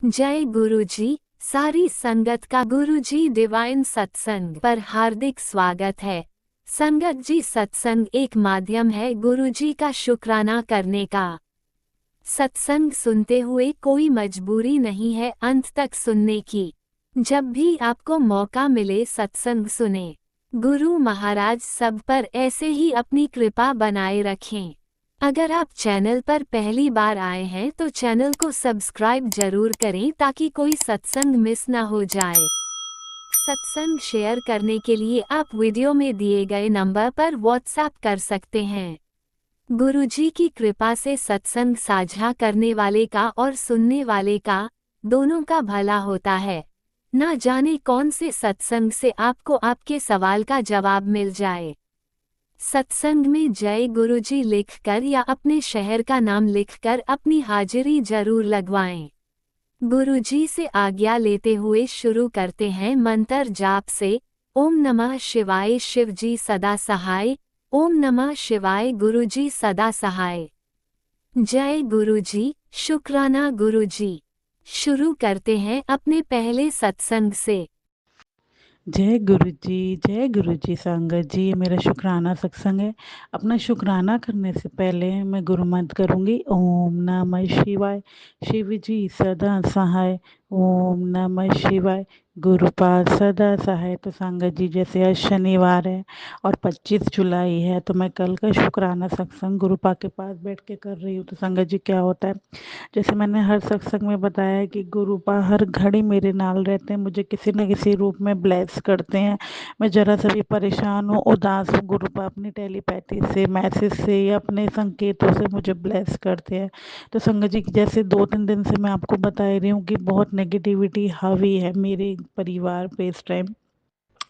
जय गुरुजी। सारी संगत का गुरुजी डिवाइन सत्संग पर हार्दिक स्वागत है। संगत जी, सत्संग एक माध्यम है गुरुजी का शुक्राना करने का। सत्संग सुनते हुए कोई मजबूरी नहीं है अंत तक सुनने की। जब भी आपको मौका मिले सत्संग सुने। गुरु महाराज सब पर ऐसे ही अपनी कृपा बनाए रखें। अगर आप चैनल पर पहली बार आए हैं तो चैनल को सब्सक्राइब जरूर करें ताकि कोई सत्संग मिस ना हो जाए। सत्संग शेयर करने के लिए आप वीडियो में दिए गए नंबर पर व्हाट्सएप कर सकते हैं। गुरुजी की कृपा से सत्संग साझा करने वाले का और सुनने वाले का दोनों का भला होता है। ना जाने कौन से सत्संग से आपको आपके सवाल का जवाब मिल जाए। सत्संग में जय गुरुजी लिखकर या अपने शहर का नाम लिखकर अपनी हाजिरी जरूर लगवाएं। गुरुजी से आज्ञा लेते हुए शुरू करते हैं मंत्र जाप से। ओम नमः शिवाय, शिवजी सदा सहाय। ओम नमः शिवाय, गुरुजी सदा सहाय। जय गुरुजी, शुक्राना गुरुजी। शुरू करते हैं अपने पहले सत्संग से। जय गुरु जी संगत जी। ये मेरा शुक्राना सत्संग है। अपना शुक्राना करने से पहले मैं गुरु मंत्र करूँगी। ओम नमः शिवाय, शिव जी सदा सहाय। ओम नमः शिवाय, गुरुपाद सदा सहाय। तो संगत जी, जैसे आज शनिवार है और 25 जुलाई है, तो मैं कल का शुक्राना सत्संग गुरुपा के पास बैठ के कर रही हूँ। तो संगत जी, क्या होता है, जैसे मैंने हर सत्संग में बताया है कि गुरुपा हर घड़ी मेरे नाल रहते हैं, मुझे किसी न किसी रूप में ब्लेस करते हैं। मैं जरा सा भी परेशान हूँ, उदास हूँ, गुरुपा अपनी टेलीपैथी से, मैसेज से या अपने संकेतों से मुझे ब्लेस करते हैं। तो संगत जी, जैसे 2-3 दिन से मैं आपको बता ही रही हूँ कि बहुत नेगेटिविटी हावी है मेरे परिवार पे इस टाइम।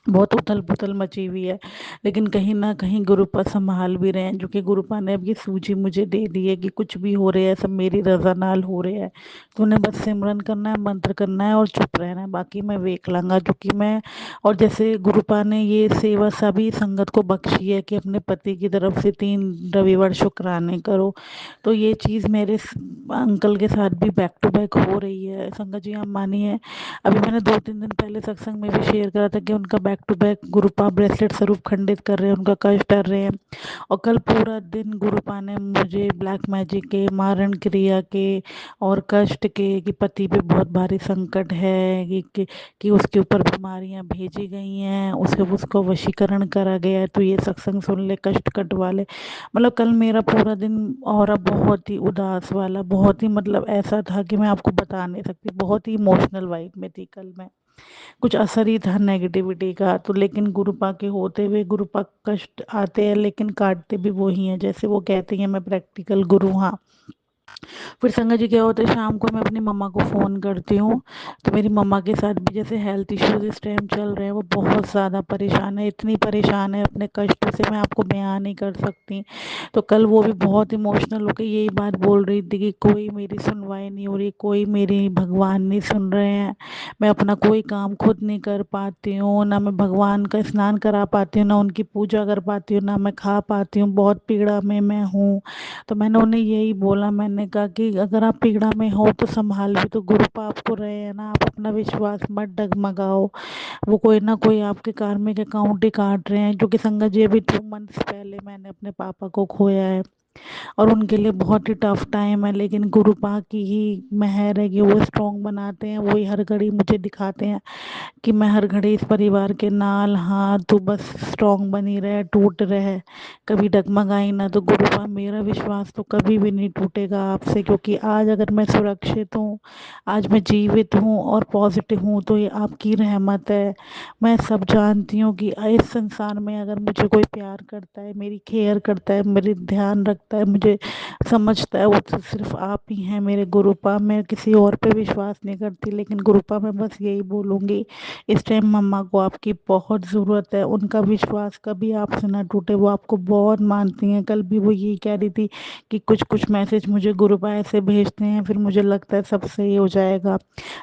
बहुत उथल पुथल मची हुई है, लेकिन कहीं ना कहीं गुरुपा संभाल भी रहे हैं, जो कि गुरुपा ने अब ये सूझी मुझे दे दी है कि कुछ भी हो रहा है सब मेरी रजा नाल हो रहा है। तो उन्हें बस सिमरन करना है, मंत्र करना है और चुप रहना है, बाकी मैं वेख लांगा। जो कि मैं, और जैसे गुरुपा ने ये सेवा सभी संगत को बख्शी है कि अपने पति की तरफ से 3 रविवार शुक्राने करो। तो ये चीज़ मेरे अंकल के साथ भी बैक टू बैक हो रही है। संगत जी, आप मानिए, अभी मैंने 2-3 दिन पहले सत्संग में भी शेयर करा था कि उनका बैक टू बैक गुरुपा ब्रेसलेट स्वरूप खंडित कर रहे हैं, उनका कष्ट कर रहे हैं। और कल पूरा दिन गुरुपा ने मुझे ब्लैक मैजिक के, मारण क्रिया के और कष्ट के, कि पति पे बहुत भारी संकट है, कि उसके ऊपर बीमारियां भेजी गई हैं, उसे उसको वशीकरण करा गया है। तो ये सत्संग सुन ले, कष्ट कट वाले। मतलब कल मेरा पूरा दिन और बहुत ही उदास वाला, बहुत ही मतलब ऐसा था कि मैं आपको बता नहीं सकती, बहुत ही इमोशनल वाइब में थी कल मैं। कुछ असर ही था नेगेटिविटी का। तो लेकिन गुरुपा के होते हुए, गुरुपा कष्ट आते हैं लेकिन काटते भी वो ही हैं, जैसे वो कहते हैं मैं प्रैक्टिकल गुरु। हाँ, फिर संगत जी, क्या होता है, शाम को मैं अपनी मम्मा को फ़ोन करती हूँ। तो मेरी मम्मा के साथ भी जैसे हेल्थ इश्यूज इस टाइम चल रहे हैं, वो बहुत ज़्यादा परेशान है, इतनी परेशान है अपने कष्टों से, मैं आपको बयान नहीं कर सकती। तो कल वो भी बहुत इमोशनल होकर यही बात बोल रही थी कि कोई मेरी सुनवाई नहीं हो रही, कोई मेरी भगवान नहीं सुन रहे हैं, मैं अपना कोई काम खुद नहीं कर पाती हूँ, ना मैं भगवान का स्नान करा पाती हूँ, ना उनकी पूजा कर पाती हूँ, ना मैं खा पाती हूँ, बहुत पीड़ा में मैं हूँ। तो मैंने उन्हें यही बोला, मैंने कहा कि अगर आप पीड़ा में हो तो संभाल भी तो गुरुपा आपको रहे हैं ना, आप अपना विश्वास मत डगमगाओ। वो कोई ना कोई आपके कार्मिक अकाउंट ही काट रहे हैं। जो कि संगत जी, अभी 2 मंथ्स पहले मैंने अपने पापा को खोया है और उनके लिए बहुत ही टफ टाइम है, लेकिन गुरुपा की ही मेहर है कि वो स्ट्रॉन्ग बनाते हैं, वही हर घड़ी मुझे दिखाते हैं कि मैं हर घड़ी इस परिवार के नाल, हाँ तू बस स्ट्रॉन्ग बनी रहे, टूट रहे, कभी डगमगाई ना। तो गुरुपा, मेरा विश्वास तो कभी भी नहीं टूटेगा आपसे, क्योंकि आज अगर मैं सुरक्षित हूँ, आज मैं जीवित हूँ और पॉजिटिव हूँ, तो ये आपकी रहमत है। मैं सब जानती हूँ कि इस संसार में अगर मुझे कोई प्यार करता है, मेरी केयर करता है, मेरी ध्यान रखता है, मुझे समझता है, वो तो सिर्फ आप ही हैं मेरे गुरुपा। मैं किसी और पे विश्वास नहीं करती, लेकिन गुरुपा मैं बस यही बोलूँगी, इस टाइम मम्मा को आपकी बहुत ज़रूरत है, उनका विश्वास कभी आपसे ना टूटे, वो आपको बहुत मानती हैं। कल भी वो यही कह रही थी कि कुछ कुछ मैसेज मुझे गुरुपा ऐसे भेजते हैं, फिर मुझे लगता है सब सही हो जाएगा,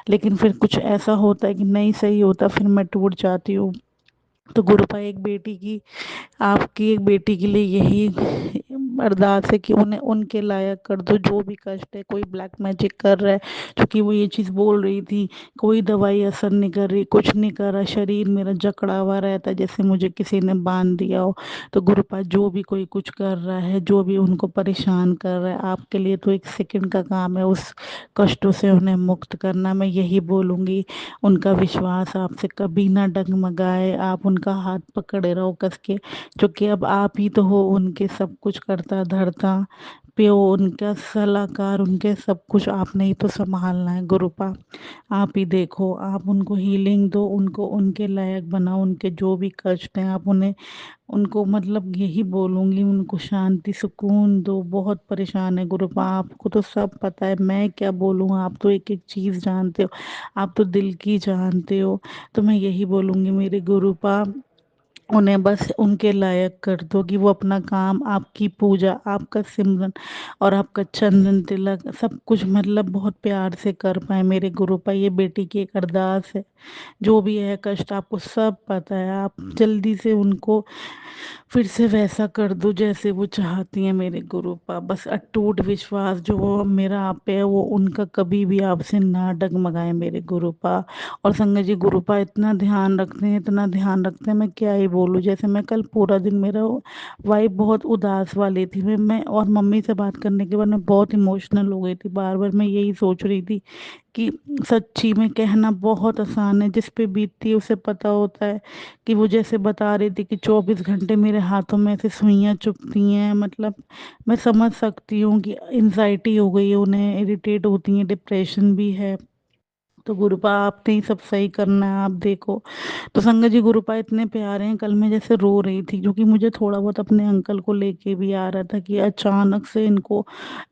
लेकिन फिर कुछ ऐसा होता है कि नहीं सही होता, फिर मैं टूट जाती हूँ। तो गुरुपा, एक बेटी की, आपकी एक बेटी के लिए यही अरदास है कि उन्हें उनके लायक कर दो, जो भी कष्ट है। कोई ब्लैक मैजिक कर रहा है, क्योंकि वो ये चीज़ बोल रही थी, कोई दवाई असर नहीं कर रही, कुछ नहीं कर रहा, शरीर मेरा जकड़ा हुआ रहता है जैसे मुझे किसी ने बांध दिया हो। तो गुरुपा, जो भी कोई कुछ कर रहा है, जो भी उनको परेशान कर रहा है, आपके लिए तो 1 सेकंड का काम है उस कष्टों से उन्हें मुक्त करना। मैं यही बोलूँगी, उनका विश्वास आपसे कभी ना डगमगाए, आप उनका हाथ पकड़े रहो कस के, क्योंकि अब आप ही तो हो उनके सब कुछ करता धरता, प्यो उनका सलाहकार, उनके सब कुछ आपने ही तो संभालना है गुरुपा। आप ही देखो, आप उनको हीलिंग दो, उनको उनके लायक बनाओ, उनके जो भी कष्ट हैं आप उन्हें, उनको मतलब यही बोलूँगी, उनको शांति सुकून दो। बहुत परेशान है गुरुपा, आपको तो सब पता है, मैं क्या बोलूँ, आप तो एक एक चीज़ जानते हो, आप तो दिल की जानते हो। तो मैं यही बोलूँगी मेरे गुरुपा, उन्हें बस उनके लायक कर दो कि वो अपना काम, आपकी पूजा, आपका सिमरन और आपका चंदन तिलक सब कुछ मतलब बहुत प्यार से कर पाए मेरे गुरुपा। ये बेटी की एक अरदास है, जो भी है कष्ट आपको सब पता है, आप जल्दी से उनको फिर से वैसा कर दो जैसे वो चाहती हैं मेरे गुरुपा। बस अटूट विश्वास जो वो मेरा आप पे है, वो उनका कभी भी आपसे ना डगमगाए मेरे गुरुपा। और संगत जी, गुरुपा इतना ध्यान रखते हैं, इतना ध्यान रखते हैं, मैं क्या ही बोलूँ। जैसे मैं कल पूरा दिन, मेरा वाइफ बहुत उदास वाली थी, मैं और मम्मी से बात करने के बाद मैं बहुत इमोशनल हो गई थी। बार बार मैं यही सोच रही थी कि सच्ची में कहना बहुत आसान है, जिस पे बीतती है उसे पता होता है। कि वो जैसे बता रही थी कि 24 घंटे मेरे हाथों में ऐसे सुइयां चुभती हैं, मतलब मैं समझ सकती हूँ कि एनजाइटी हो गई है उन्हें, इरिटेट होती हैं, डिप्रेशन भी है। तो गुरुपा आपने ही सब सही करना है, आप देखो। तो संगत जी, गुरुपा इतने प्यारे हैं, कल मैं जैसे रो रही थी क्योंकि मुझे थोड़ा बहुत अपने अंकल को लेके भी आ रहा था कि अचानक से इनको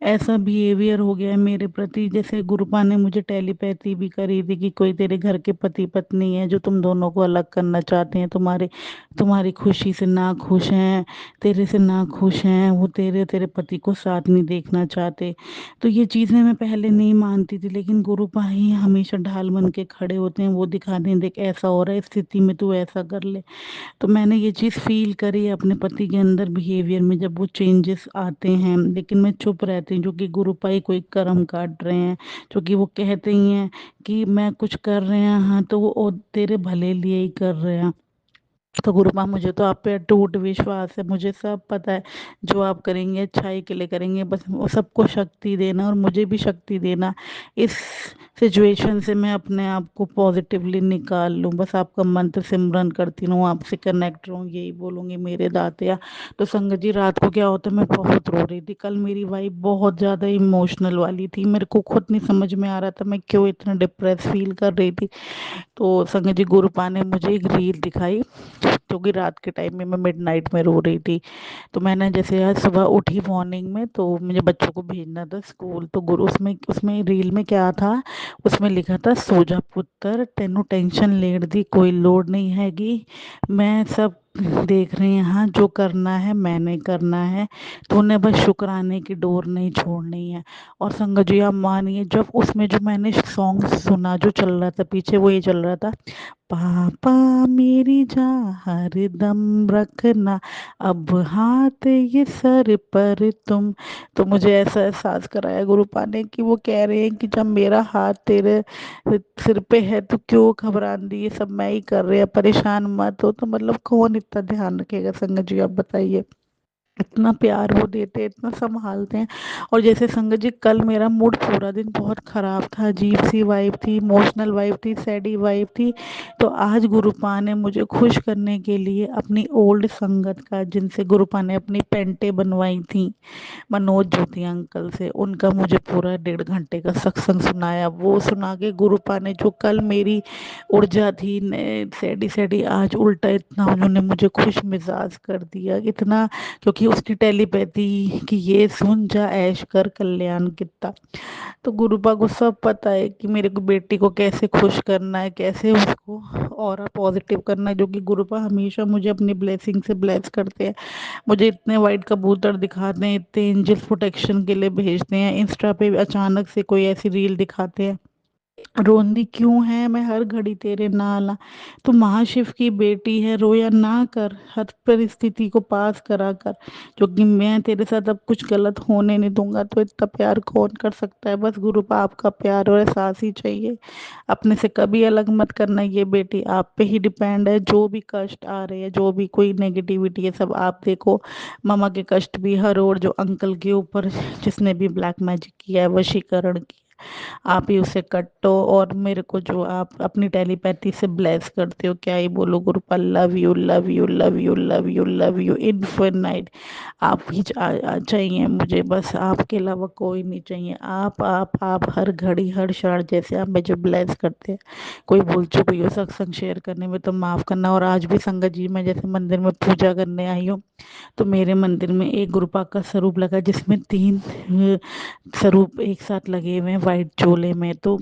ऐसा बिहेवियर हो गया है मेरे प्रति। जैसे गुरुपा ने मुझे टेलीपैथी भी करी थी कि कोई तेरे घर के पति पत्नी है जो तुम दोनों को अलग करना चाहते हैं, तुम्हारी खुशी से ना खुश हैं, तेरे से ना खुश हैं, वो तेरे तेरे पति को साथ नहीं देखना चाहते। तो ये चीज़ें मैं पहले नहीं मानती थी, लेकिन गुरुपा ही हमेशा ढाल बन के खड़े होते हैं, वो दिखाते हैं देख ऐसा हो रहा है, इस स्थिति में तू ऐसा कर ले। तो मैंने ये चीज़ फील करी अपने पति के अंदर बिहेवियर में, जब वो चेंजेस आते हैं, लेकिन मैं चुप रहती हूँ क्योंकि गुरुपा ही कोई कर्म काट रहे हैं। क्योंकि वो कहते ही हैं कि मैं कुछ कर रहे हैं, हाँ तो वो तेरे भले लिए ही कर रहे हैं। तो गुरुमा, मुझे तो आप पे अटूट विश्वास है, मुझे सब पता है, जो आप करेंगे अच्छाई के लिए करेंगे। बस वो सबको शक्ति देना और मुझे भी शक्ति देना, इस सिचुएशन से मैं अपने आप को पॉजिटिवली निकाल लूँ। बस आपका मंत्र सिमरन करती रहूँ, आपसे कनेक्ट रहूँ, यही बोलूँगी मेरे दातिया। तो संगत जी, रात को क्या होता है, मैं बहुत रो रही थी कल, मेरी वाइफ बहुत ज़्यादा इमोशनल वाली थी, मेरे को खुद नहीं समझ में आ रहा था मैं क्यों इतना डिप्रेस फील कर रही थी। तो संगत जी, गुरुपा ने मुझे एक रील दिखाई, क्योंकि रात के टाइम में मैं मिडनाइट में रो रही थी। तो मैंने जैसे आज सुबह उठी मॉर्निंग में, तो मुझे बच्चों को भेजना था स्कूल, तो गुरु उसमें उसमें रील में क्या था, उसमें लिखा था, सो जा पुत्र, तेनू टेंशन लेने दी कोई लोड नहीं हैगी, मैं सब देख रही हूँ, हाँ जो करना है मैंने करना है, तूने बस शुक्राने की डोर नहीं छोड़नी है। और संगत जी, आप मानिए, जब उसमें जो मैंने सॉन्ग सुना जो चल रहा था पीछे, वो ये चल रहा था, पापा मेरी जान हर दम रखना, अब हाथ ये सर पर तुम। तो मुझे ऐसा एहसास कराया गुरुपा ने कि वो कह रहे हैं कि जब मेरा हाथ तेरे सिर पे है तो क्यों घबरान दी, ये सब मैं ही कर रही है, परेशान मत हो। तो मतलब कौन इतना ध्यान रखेगा संगत जी, आप बताइए। इतना प्यार वो देते हैं, इतना संभालते हैं। और जैसे संगत जी, कल मेरा मूड पूरा दिन बहुत ख़राब था, अजीब सी वाइब थी, इमोशनल वाइब थी, सैडी वाइब थी। तो आज गुरुपा ने मुझे खुश करने के लिए अपनी ओल्ड संगत का, जिनसे गुरुपा ने अपनी पेंटें बनवाई थी, मनोज ज्योति अंकल से, उनका मुझे पूरा 1.5 घंटे का सत्संग सुनाया। वो सुना के गुरुपा ने, जो कल मेरी ऊर्जा थी सैडी सैडी, आज उल्टा इतना उन्होंने मुझे खुश मिजाज कर दिया इतना, क्योंकि उसकी टेलीपैथी कि ये सुन जा ऐश कर कल्याण कितना। तो गुरुपा को सब पता है कि मेरे को बेटी को कैसे खुश करना है, कैसे उसको और पॉजिटिव करना है, जो कि गुरुपा हमेशा मुझे अपनी ब्लेसिंग से ब्लेस करते हैं। मुझे इतने वाइट कबूतर दिखाते हैं, इतने एंजल प्रोटेक्शन के लिए भेजते हैं, इंस्टा पे अचानक से कोई ऐसी रील दिखाते हैं रोंदी क्यों है मैं हर घड़ी तेरे नाल आ। तू महाशिव की बेटी है, रोया ना कर, हर परिस्थिति को पास करा कर, क्योंकि मैं तेरे साथ अब कुछ गलत होने नहीं दूंगा। तो इतना प्यार कौन कर सकता है, बस गुरु बाप का प्यार और एहसास ही चाहिए। अपने से कभी अलग मत करना, ये बेटी आप पे ही डिपेंड है। जो भी कष्ट आ रहे हैं, जो भी कोई नेगेटिविटी है, सब आप देखो। मामा के कष्ट भी हर और जो अंकल के ऊपर जिसने भी ब्लैक मैजिक किया है, वशीकरण किया, आप ही उसे कटो। और मेरे को जो आप अपनी टेलीपैथी से ब्लेस करते हो, क्या ही बोलो Gurupal, love you love you love you love you love you infinite. आप ही चाहिए मुझे, बस आपके अलावा कोई नहीं चाहिए। आप हर घड़ी हर क्षण जैसे आप मुझे ब्लेस करते हैं। कोई भूल चूक हुई हो सत्संग शेयर करने में तो माफ़ करना। और आज भी संगत जी मैं जैसे मंदिर में पूजा करने आई हूँ, तो मेरे मंदिर में एक गुरुपा का स्वरूप लगा जिसमें 3 स्वरूप एक साथ लगे हुए हैं वाइट चोले में। तो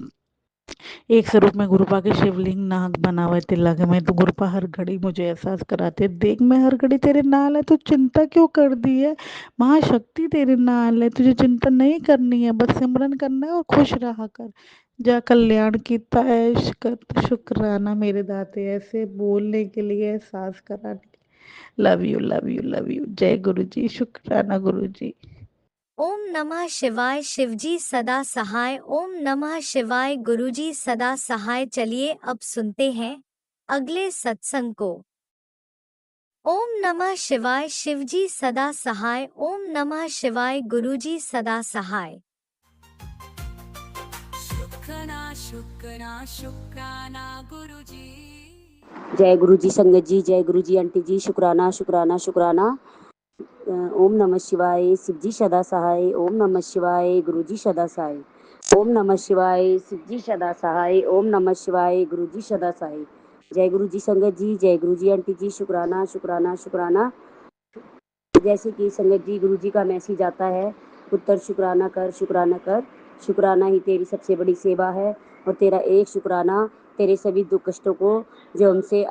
एक स्वरूप में गुरुपा के शिवलिंग नाग बना हुआ है तिलक में। तो गुरुपा हर घड़ी मुझे एहसास कराते, देख मैं हर घड़ी तेरे नाल है, तू चिंता क्यों कर दी है। महाशक्ति तेरे नाल है, तुझे चिंता नहीं करनी है, बस सिमरन करना है और खुश रहा कर। जा कल्याण की ऐश कर। तो शुक्राना मेरे दाते ऐसे बोलने के लिए, एहसास कराने के लिए। Love you love you love you. जय गुरु जी, शुक्राना गुरु जी। ओम नमः शिवाय। शिवजी सदा सहाय। ओम नमः शिवाय। गुरुजी सदा सहाय। चलिए अब सुनते हैं अगले सत्संग को। ओम नमः शिवाय। शिवजी सदा सहाय। ओम नमः शिवाय। गुरुजी सदा सहाय। शुक्राना शुक्राना शुक्राना गुरुजी। जय गुरु जी संगत जी, जय गुरु जी आंटी जी, शुक्राना शुक्राना शुक्राना। ओम नमः शिवाय। शिवजी सदा सहाय। ओम नमः शिवाय। गुरु जी सदा सहाय। ओम नमः शिवाय। शिवजी सदा सहाय। ओम नमः शिवाय। गुरु जी सदा सहाय। जय गुरु जी संगत जी, जय गुरु जी आंटी जी, शुक्राना शुक्राना शुक्राना। जैसे कि संगत जी गुरु जी का मैसेज आता है, पुत्र शुक्राना कर, शुक्राना कर। शुक्राना ही तेरी सबसे बड़ी सेवा है, और तेरा एक शुक्राना तेरे सभी दुख कष्टों को जो हमसे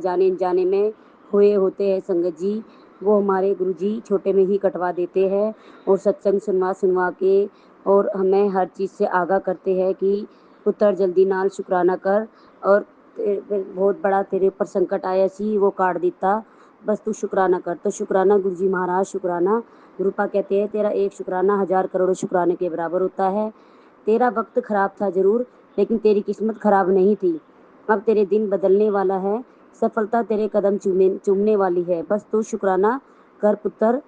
जाने जाने में हुए होते हैं संगत जी, वो हमारे गुरु जी छोटे में ही कटवा देते हैं। और सत्संग सुनवा सुनवा के और हमें हर चीज़ से आगाह करते हैं कि पुत्र जल्दी नाल शुक्राना कर, और बहुत बड़ा तेरे ऊपर संकट आया सी वो काट दिता, बस तू शुक्राना कर। तो शुक्राना गुरु जी महाराज, शुक्राना। गुरुपा कहते हैं तेरा एक शुक्राना 1000 करोड़ शुक्राने के बराबर होता है। तेरा वक्त खराब था जरूर, लेकिन तेरी किस्मत खराब नहीं थी। अब तेरे दिन बदलने वाला है, सफलता तेरे कदम चूमने वाली है, बस तू शुक्राना कर पुत्र।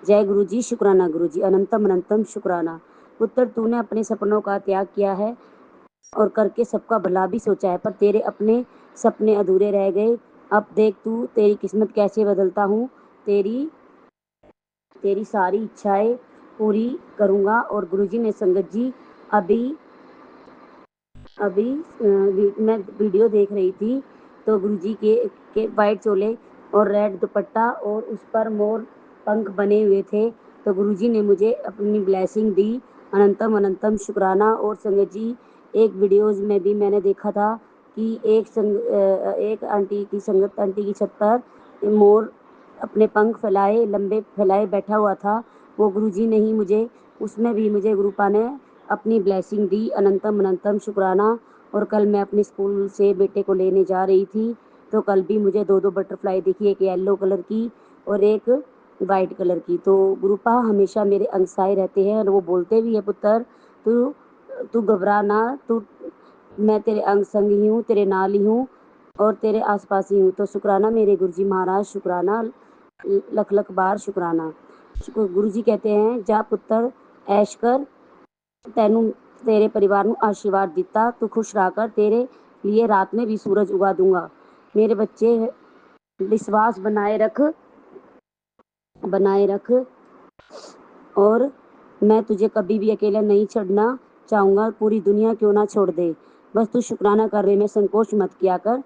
जय गुरु जी, शुक्राना गुरु जी, अनंतम अनंतम शुक्राना। पुत्र तूने अपने सपनों का त्याग किया है और करके सबका भला भी सोचा है, पर तेरे अपने सपने अधूरे रह गए। अब देख तू तेरी किस्मत कैसे बदलता हूँ, तेरी तेरी सारी इच्छाएं पूरी करूँगा। और गुरुजी ने संगत जी अभी अभी मैं वीडियो देख रही थी, तो गुरुजी के वाइट चोले और रेड दुपट्टा और उस पर मोर पंख बने हुए थे। तो गुरुजी ने मुझे अपनी ब्लेसिंग दी, अनंतम अनंतम शुक्राना। और संगत जी एक वीडियोज़ में भी मैंने देखा था कि एक आंटी की संगत आंटी की छत पर मोर अपने पंख फैलाए लंबे फैलाए बैठा हुआ था, वो गुरुजी ने ही मुझे उसमें भी मुझे गुरुपा ने अपनी ब्लेसिंग दी, अनंतम अनंतम शुक्राना। और कल मैं अपने स्कूल से बेटे को लेने जा रही थी, तो कल भी मुझे 2 बटरफ्लाई दिखी, एक येलो कलर की और एक वाइट कलर की। तो गुरुपा हमेशा मेरे अंगसाए रहते हैं, और वो बोलते भी है पुत्र तू तू घबरा ना, तू मैं तेरे अंग संग ही हूँ, तेरे नाल ही हूँ और तेरे आसपास ही हूँ। तो शुक्राना मेरे गुरुजी महाराज, शुक्राना लख लख बार शुक्राना। गुरुजी कहते हैं जा पुत्र ऐश कर, तैनू तेरे परिवार ਨੂੰ आशीर्वाद दिता, तू खुश रहकर तेरे लिए रात में भी सूरज उगा दूंगा। मेरे बच्चे विश्वास बनाए रख, और मैं तुझे कभी भी अकेला नहीं छोड़ना चाहूँगा, पूरी दुनिया क्यों ना छोड़ दे, बस तू शुक्राना करने में संकोच मत किया कर।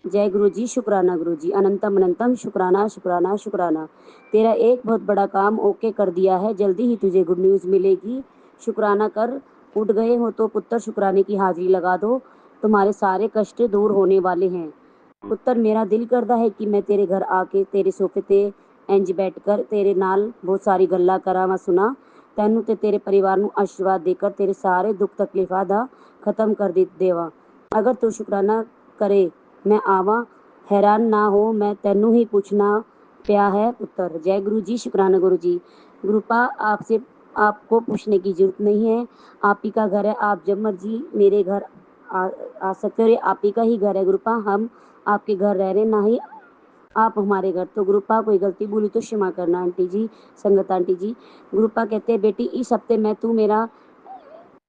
जय गुरु जी, शुक्राना गुरु जी, अनंतम अनंतम शुक्राना शुक्राना शुक्राना। तेरा एक बहुत बड़ा काम ओके कर दिया है, जल्दी ही तुझे गुड न्यूज़ मिलेगी, शुक्राना कर। उठ गए हो तो पुत्र शुक्राने की हाजिरी लगा दो, तुम्हारे सारे कष्ट दूर होने वाले हैं। पुत्र मेरा दिल करदा है कि मैं तेरे घर आके तेरे सोफे ते इंज बैठ कर तेरे नाल बहुत सारी गल्लां करा वा सुना, तैनू ते तेरे परिवार ਨੂੰ आशीर्वाद देकर तेरे सारे दुख तकलीफां ਦਾ ख़त्म कर देवा। अगर तू शुकराना करे मैं आवा, हैरान ना हो मैं तेनू ही पूछना पिया है पुत्र। जय गुरु जी, शुकराना गुरु जी। गुरुपा आपसे आपको पूछने की जरूरत नहीं है, आप ही का घर है, आप जब मर्जी मेरे घर आ सकते हो, ये आप ही का ही घर है गुरुपा, हम आपके घर रह रहे ना ही आप हमारे घर। तो गुरुपा कोई गलती बोली तो क्षमा करना आंटी जी, संगत आंटी जी। गुरुपा कहते हैं बेटी इस हफ्ते में तू मेरा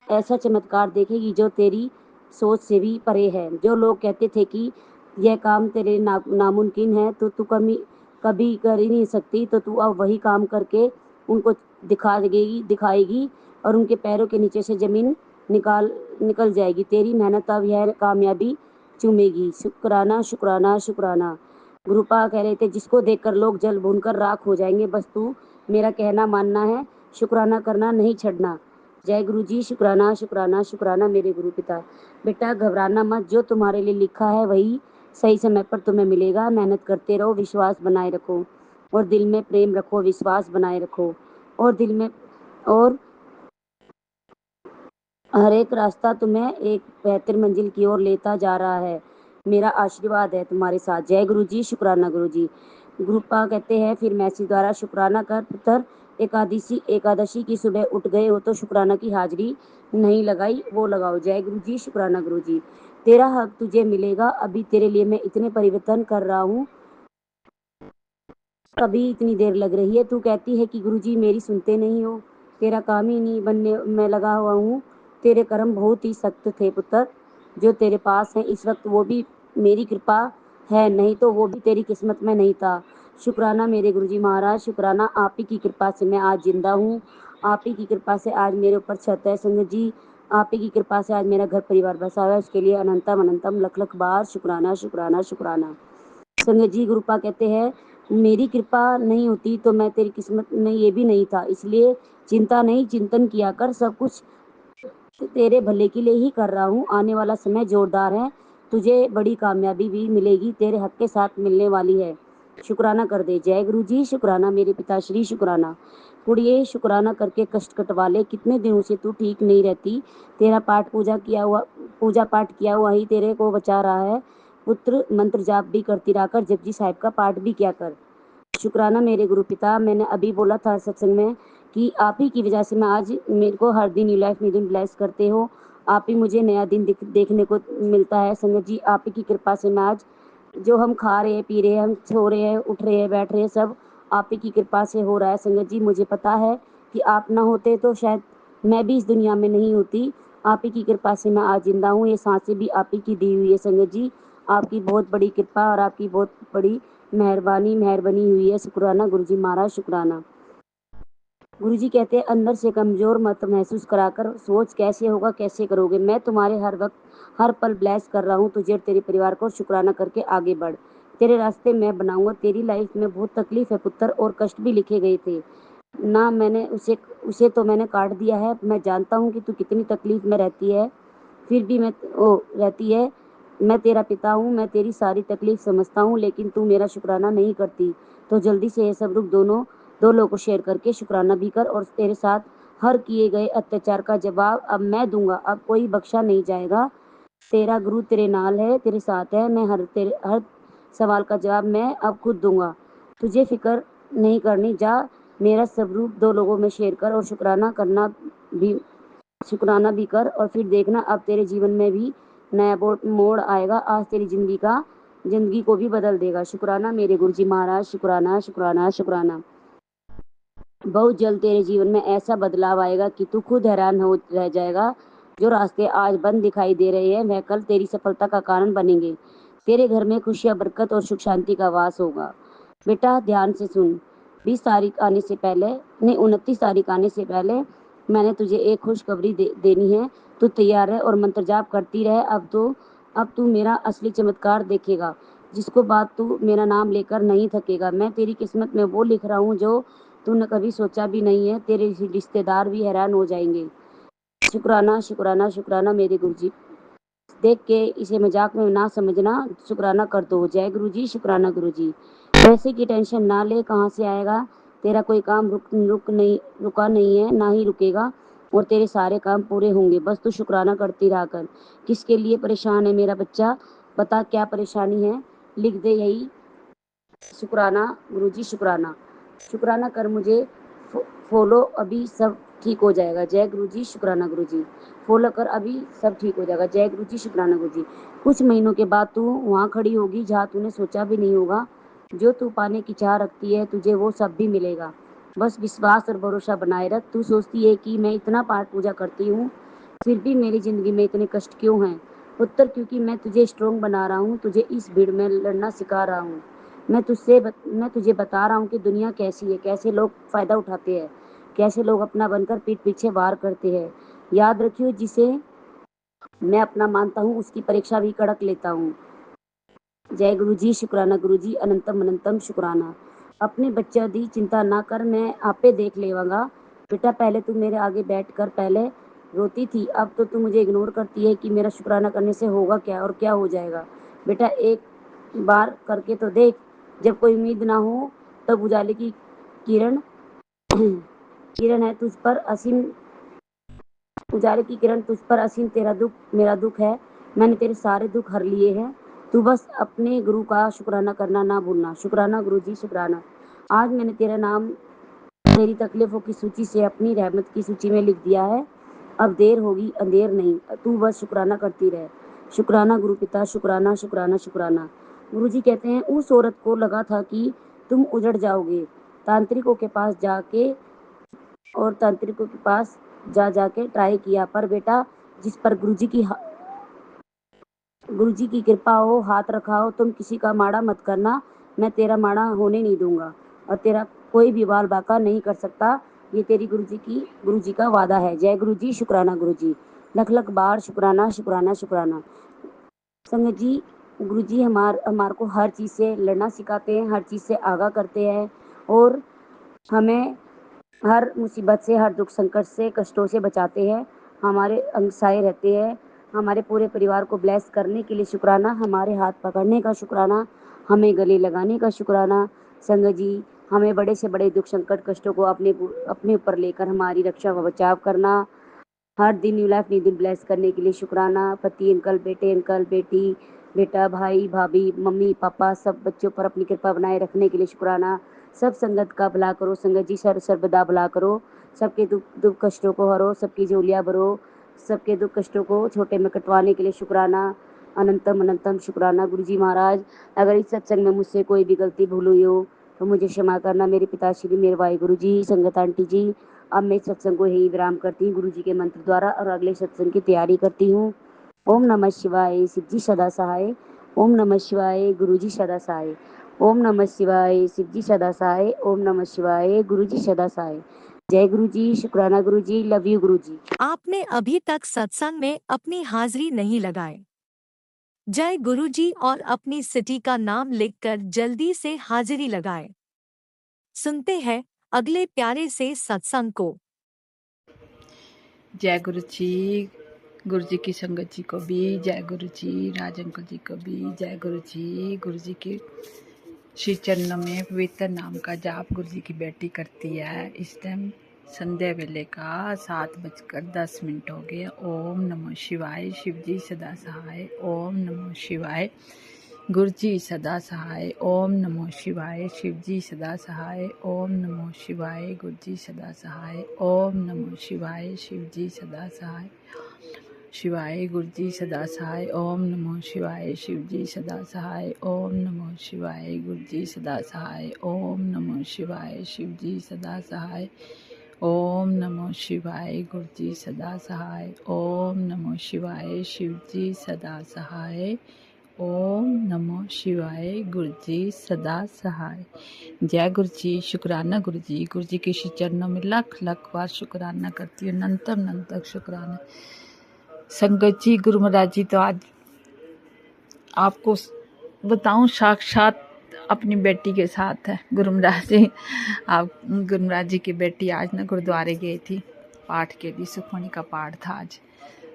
ऐसा चमत्कार देखेगी जो तेरी सोच से भी परे है। जो लोग कहते थे कि यह काम तेरे नामुमकिन है तो तू कभी कर ही नहीं सकती, तो तू अब वही काम करके उनको दिखाएगी और उनके पैरों के नीचे से जमीन निकल जाएगी। तेरी मेहनत अब यह कामयाबी चूमेगी। शुक्राना शुक्राना शुक्राना। गुरुपा कह रहे थे जिसको देखकर लोग जल भूनकर राख हो जाएंगे, बस तू मेरा कहना मानना है, शुक्राना करना नहीं छड़ना। जय गुरु जी, शुक्राना शुक्राना शुक्राना मेरे गुरु पिता। बेटा घबराना मत, जो तुम्हारे लिए लिखा है वही सही समय पर तुम्हें मिलेगा। मेहनत करते रहो, विश्वास बनाए रखो और दिल में प्रेम रखो, विश्वास बनाए रखो और दिल में, और हर एक रास्ता तुम्हें एक बेहतर मंजिल की ओर लेता जा रहा है। मेरा आशीर्वाद है तुम्हारे साथ। जय गुरु जी, शुक्राना गुरु जी। गुरुपा कहते हैं फिर मैसेज द्वारा शुक्राना कर पुत्र, एकादशी की सुबह उठ गए हो तो शुक्राना की हाजिरी नहीं लगाई वो लगाओ। जय गुरु जी, शुक्राना गुरु जी। तेरा हक तुझे मिलेगा, अभी तेरे लिए मैं इतने परिवर्तन कर रहा हूँ, कभी इतनी देर लग रही है। तू कहती है कि गुरुजी मेरी सुनते नहीं हो, तेरा काम ही नहीं बनने में लगा हुआ हूँ। तेरे कर्म बहुत ही सख्त थे पुत्र, जो तेरे पास है इस वक्त वो भी मेरी कृपा है, नहीं तो वो भी तेरी किस्मत में नहीं था। शुक्राना मेरे गुरुजी महाराज, शुक्राना आप ही की कृपा से मैं आज जिंदा हूँ, आप ही की कृपा से आज मेरे ऊपर छत है संगत जी, आप ही की कृपा से आज मेरा घर परिवार बसा हुआ है, उसके लिए अनंतम अनंतम लख लख बार शुक्राना शुक्राना शुक्राना। संगत जी गुरुपा कहते हैं मेरी कृपा नहीं होती तो मैं तेरी किस्मत में ये भी नहीं था, इसलिए चिंता नहीं चिंतन किया कर, सब कुछ तेरे भले के लिए ही कर रहा हूँ। आने वाला समय जोरदार है, तुझे बड़ी कामयाबी भी मिलेगी, तेरे हक के साथ मिलने वाली है। शुक्राना कर दे। जय गुरु जी, शुक्राना मेरे पिताश्री, शुक्राना। कुड़िए शुक्राना करके कष्ट कटवा ले, कितने दिनों से तू ठीक नहीं रहती, तेरा पूजा पाठ किया हुआ ही तेरे को बचा रहा है। पुत्र मंत्र जाप भी करती रहकर जपजी साहिब का पाठ भी किया कर। शुक्राना मेरे गुरु पिता, मैंने अभी बोला था सत्संग में कि आप ही की वजह से मैं आज, मेरे को हर दिन न्यू लाइफ न्यू दिन ब्लेस करते हो, आप ही मुझे नया दिन देखने को मिलता है। संगत जी आप ही की कृपा से मैं आज जो हम खा रहे हैं पी रहे हैं, हम सो रहे हैं उठ रहे हैं बैठ रहे हैं, सब आप ही की कृपा से हो रहा है। संगत जी मुझे पता है कि आप ना होते तो शायद मैं भी इस दुनिया में नहीं होती, आप ही की कृपा से मैं आज जिंदा हूँ, ये सांसें भी आप ही की दी हुई है। संगत जी आपकी बहुत बड़ी कृपा और आपकी बहुत बड़ी मेहरबानी हुई है। शुक्राना गुरुजी महाराज, शुक्राना। गुरुजी कहते हैं अंदर से कमजोर मत महसूस कराकर सोच कैसे होगा कैसे करोगे, मैं तुम्हारे हर वक्त हर पल ब्लेस कर रहा हूँ तुझे और तेरे परिवार को। शुक्राना करके आगे बढ़, तेरे रास्ते मैं बनाऊंगा। तेरी लाइफ में बहुत तकलीफ है पुत्र और कष्ट भी लिखे गए थे ना, मैंने उसे तो मैंने काट दिया है। मैं जानता हूँ कि तू कितनी तकलीफ में रहती है, फिर भी रहती है। मैं तेरा पिता हूँ, मैं तेरी सारी तकलीफ समझता हूँ, लेकिन तू मेरा शुक्राना नहीं करती, तो जल्दी से ये सब रुक, दो लोगों को शेयर करके शुक्राना भी कर और तेरे साथ हर किए गए अत्याचार का जवाब अब मैं दूंगा, अब कोई बख्शा नहीं जाएगा। तेरा गुरु तेरे नाल है, तेरे साथ है, मैं हर सवाल का जवाब मैं अब खुद दूंगा, तुझे फिक्र नहीं करनी। जा मेरा स्वरूप दो लोगों में शेयर कर और शुक्राना भी कर और फिर देखना अब तेरे जीवन में भी नया मोड़ आएगा, आज तेरी जिंदगी को भी बदल देगा। शुक्राना मेरे गुरुजी महाराज, शुक्राना शुक्राना शुक्राना। बहुत जल्द तेरे जीवन में ऐसा बदलाव आएगा कि तू खुद हैरान हो रह जाएगा। जो रास्ते आज बंद दिखाई दे रहे हैं वह कल तेरी सफलता का कारण बनेंगे। तेरे घर में खुशियां, बरकत और सुख शांति का वास होगा। बेटा ध्यान से सुन, 20 तारीख आने से पहले नहीं 29 तारीख आने से पहले मैंने तुझे एक खुशखबरी देनी है, तू तैयार है और मंत्र जाप करती रहे। अब तू मेरा असली चमत्कार देखेगा, जिसको बाद तू मेरा नाम लेकर नहीं थकेगा। मैं तेरी किस्मत में वो लिख रहा हूँ जो तूने कभी सोचा भी नहीं है, तेरे रिश्तेदार भी हैरान हो जाएंगे। शुक्राना शुक्राना शुक्राना मेरे गुरुजी। देख के इसे मजाक में ना समझना, शुक्राना कर दो। जय गुरुजी, शुक्राना गुरुजी। पैसे की टेंशन ना ले, कहाँ से आएगा, तेरा कोई काम रुका नहीं है ना ही रुकेगा। और तेरे सारे काम पूरे होंगे। बस तू शुक्राना करती रहा कर। किसके लिए परेशान है मेरा बच्चा? बता क्या परेशानी है, लिख दे यही। शुक्राना गुरुजी, शुक्राना। शुक्राना कर मुझे फॉलो, अभी सब ठीक हो जाएगा। जय गुरुजी, शुक्राना गुरुजी। फॉलो कर, अभी सब ठीक हो जाएगा। जय गुरुजी, शुक्राना गुरुजी। कुछ महीनों के बाद तू वहाँ खड़ी होगी जहाँ तूने सोचा भी नहीं होगा। जो तू पाने की चाह रखती है तुझे वो सब भी मिलेगा। बस विश्वास और भरोसा बनाए रख। तू सोचती है कि मैं इतना पाठ पूजा करती हूँ फिर भी मेरी जिंदगी में इतने कष्ट क्यों हैं? उत्तर, क्योंकि मैं तुझे स्ट्रोंग बना रहा हूँ, तुझे इस भीड़ में लड़ना सिखा रहा हूँ। मैं तुझे बता रहा हूँ कि दुनिया कैसी है, कैसे लोग फायदा उठाते हैं, कैसे लोग अपना बनकर पीठ पीछे वार करते हैं। याद रखियो, जिसे मैं अपना मानता हूँ उसकी परीक्षा भी कड़क लेता हूँ। जय गुरुजी, शुक्राना गुरुजी, अनंतम अनंतम शुक्राना। अपने बच्चे दी चिंता ना कर, मैं आपे देख लेवांगा। बेटा पहले तू मेरे आगे बैठ कर पहले रोती थी, अब तो तू मुझे इग्नोर करती है कि मेरा शुक्राना करने से होगा क्या और क्या हो जाएगा। बेटा एक बार करके तो देख। जब कोई उम्मीद ना हो तब उजाले की किरण किरण है तुझ पर असीम, उजाले की किरण तुझ पर असीम। तेरा दुख मेरा दुख है, मैंने तेरे सारे दुख हर लिए हैं। तू बस अपने गुरु का शुक्राना करना ना भूलना। शुक्राना गुरुजी, शुक्राना। आज मैंने तेरा नाम तेरी तकलीफों की सूची से अपनी रहमत की सूची में लिख दिया है। अब देर होगी अंधेर नहीं, तू बस शुक्राना करती रहे। शुक्राना गुरु पिता, शुक्राना शुक्राना शुक्राना। गुरुजी कहते हैं उस औरत को लगा था कि तुम उजड़ जाओगे। तांत्रिकों के पास जाके और तांत्रिकों के पास जाके ट्राई किया, पर बेटा जिस पर गुरुजी की कृपा हो, हाथ रखा हो, तुम किसी का माड़ा मत करना। मैं तेरा माड़ा होने नहीं दूंगा और तेरा कोई भी बाल बाका नहीं कर सकता। ये तेरी गुरुजी का वादा है। जय गुरुजी, शुक्राना गुरुजी। लख लख बार शुक्राना शुक्राना शुक्राना। संगत जी, गुरुजी हमार को हर चीज़ से लड़ना सिखाते हैं, हर चीज़ से आगाह करते हैं और हमें हर मुसीबत से, हर दुख संकट से, कष्टों से बचाते हैं। हमारे अंग सहाय रहते हैं। हमारे पूरे परिवार को ब्लेस करने के लिए शुक्राना, हमारे हाथ पकड़ने का शुक्राना, हमें गले लगाने का शुक्राना। संगत जी, हमें बड़े से बड़े दुख संकट कष्टों को अपने ऊपर लेकर हमारी रक्षा व बचाव करना। हर दिन न्यू लाइफ न्यू दिन ब्लेस करने के लिए शुक्राना। पति अंकल, बेटे अंकल, बेटी बेटा, भाई भाभी, मम्मी पापा, सब बच्चों पर अपनी कृपा बनाए रखने के लिए शुक्राना। सब संगत का भला करो। संगत जी सर्वदा भला करो। सबके दुख कष्टों को हरो, सबकी झोलियाँ भरो। सबके दुख कष्टों को छोटे में कटवाने के लिए शुक्राना। अनंतम अनंतम शुक्राना। गुरुजी महाराज, अगर इस सत्संग में मुझसे कोई भी गलती भूल हुई हो तो मुझे क्षमा करना। मेरे पिताश्री, मेरे भाई गुरुजी, संगत आंटी जी, अब मैं इस सत्संग को यही विराम करती हूँ गुरुजी के मंत्र द्वारा और अगले सत्संग की तैयारी करती हूँ। ओम नमः शिवाय, शिवजी सदा सहाय। ओम नमः शिवाय, गुरुजी सदा सहाय। ओम नमः शिवाय, शिवजी सदा सहाय। ओम नमः शिवाय, गुरुजी सदा सहाय। जय गुरुजी, शुक्राना गुरुजी, लव यू गुरुजी। आपने अभी तक सत्संग में अपनी हाजिरी नहीं लगाए। जय गुरुजी और अपनी सिटी का नाम लिखकर जल्दी से हाजिरी लगाए। सुनते हैं अगले प्यारे से सत्संग को। जय गुरु जी की संगत जी को भी जय गुरु जी, राज अंकल जी को भी जय गुरु जी के श्री चरणों में पवित्र नाम का जाप गुरु जी की बेटी करती है। इस टाइम संध्या वेले का 7:10 हो गए। ओम नमो शिवाय, शिव जी सदा सहाय। ओम नमो शिवाय, गुरु जी सदा सहाय। ओम नमो शिवाय, शिव जी सदा सहाय। ओम नमो शिवाय, गुरु जी सदा सहाय। ओम नमो शिवाय, शिव जी सदा सहाय। शिवाय, गुरु जी सदा सहाय। ओम नमो शिवाय, शिव जी सदा सहाय। ओम नमो शिवाय, गुरु जी सदा सहाय। ओम नमो शिवाय, शिव जी सदा सहाय। ओम नमो शिवाय, गुरु जी सदा सहाय। ओम नमो शिवाय, शिव जी सदा सहाय। ओम नमो शिवाय, गुरु जी सदा सहाय। जय गुरु जी, शुक्राना गुरु जी के श्री चरणों में लख लख बार शुक्राना करती हूँ। नंतर शुक्राना। संगत जी, गुरु महाराज जी तो आज आपको बताऊं साक्षात अपनी बेटी के साथ है। गुरु महाराज जी की बेटी आज ना गुरुद्वारे गई थी पाठ के लिए, सुखमणि का पाठ था आज।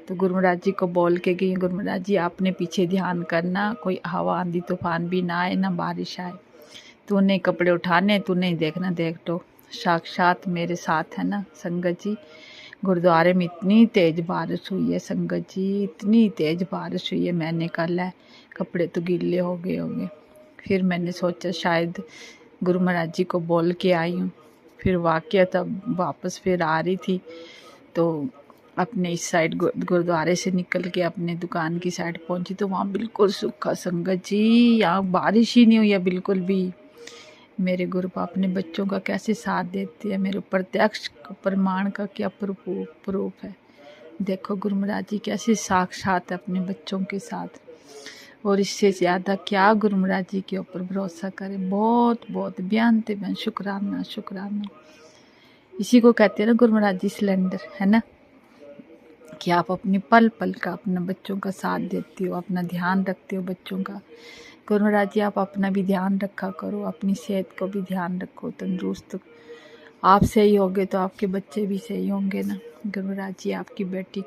तो गुरु महाराज जी को बोल के गई, गुरु महाराज जी आपने पीछे ध्यान करना, कोई हवा आंधी तूफान भी ना आए, ना बारिश आए। तूने कपड़े उठाने, तू नहीं देखना, देख तो साक्षात मेरे साथ है ना। संगत जी, गुरुद्वारे में इतनी तेज बारिश हुई है संगत जी, इतनी तेज बारिश हुई है। मैंने कहा कपड़े तो गीले हो गए होंगे। फिर मैंने सोचा शायद गुरु महाराज जी को बोल के आई हूँ। फिर वाकया तब वापस फिर आ रही थी तो अपने इस साइड गुरुद्वारे से निकल के अपने दुकान की साइड पहुंची तो वहाँ बिल्कुल सूखा संगत जी, यहाँ बारिश ही नहीं हुई है बिल्कुल भी। मेरे गुरु अपने बच्चों का कैसे साथ देते हैं, मेरे प्रत्यक्ष प्रमाण का क्या प्रूफ है। देखो गुरु महाराज जी कैसे साक्षात अपने बच्चों के साथ, और इससे ज़्यादा क्या गुरु महाराज जी के ऊपर भरोसा करें। बहुत बहुत बेअंत शुक्राना शुक्राना। इसी को कहते हैं ना गुरु महाराज जी सिलेंडर, है ना, कि आप अपनी पल पल का अपना बच्चों का साथ देते हो, अपना ध्यान रखते हो बच्चों का। गुरु महाराज जी आप अपना भी ध्यान रखा करो, अपनी सेहत को भी ध्यान रखो, तंदुरुस्त। आप सही होगे तो आपके बच्चे भी सही होंगे ना। गुरु महाराज जी आपकी बेटी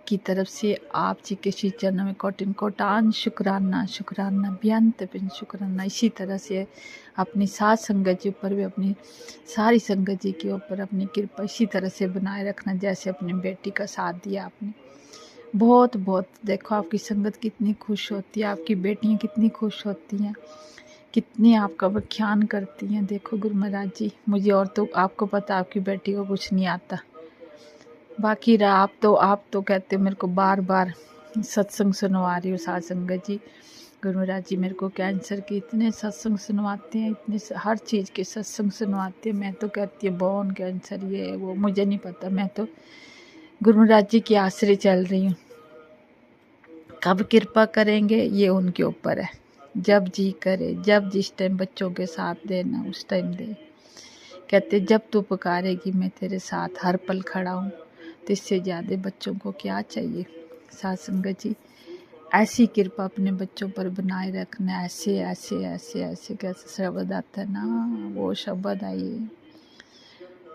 की तरफ से आप जी के श्री चरणों में कोटिन कोटान शुक्राना शुक्राना बेअंत शुक्राना। इसी तरह से अपनी साथ संगत जी ऊपर भी, अपनी सारी संगत जी के ऊपर अपनी कृपा इसी तरह से बनाए रखना जैसे अपनी बेटी का साथ दिया आपने। बहुत बहुत देखो आपकी संगत कितनी खुश होती है, आपकी बेटियां कितनी खुश होती हैं, कितनी आपका व्याख्यान करती हैं। देखो गुरु महाराज जी, मुझे और तो आपको पता आपकी बेटी को कुछ नहीं आता, बाकी रहा आप तो कहते हो मेरे को बार बार सत्संग सुनवा रही हो साथ संगत जी। गुरु महाराज जी मेरे को कैंसर के इतने सत्संग सुनवाते हैं, इतने हर चीज़ के सत्संग सुनवाते हैं। मैं तो कहती हूँ बोन कैंसर ये वो मुझे नहीं पता, मैं तो गुरु महाराज जी के आश्रय चल रही हूँ। कब कृपा करेंगे ये उनके ऊपर है, जब जी करे, जब जिस टाइम बच्चों के साथ देना उस टाइम दे। कहते जब तू पुकारेगी मैं तेरे साथ हर पल खड़ा हूँ, तो इससे ज़्यादा बच्चों को क्या चाहिए। साथ संगत जी ऐसी कृपा अपने बच्चों पर बनाए रखना। ऐसे ऐसे ऐसे ऐसे कैसे शब्द आता है ना, वो शब्द आइए,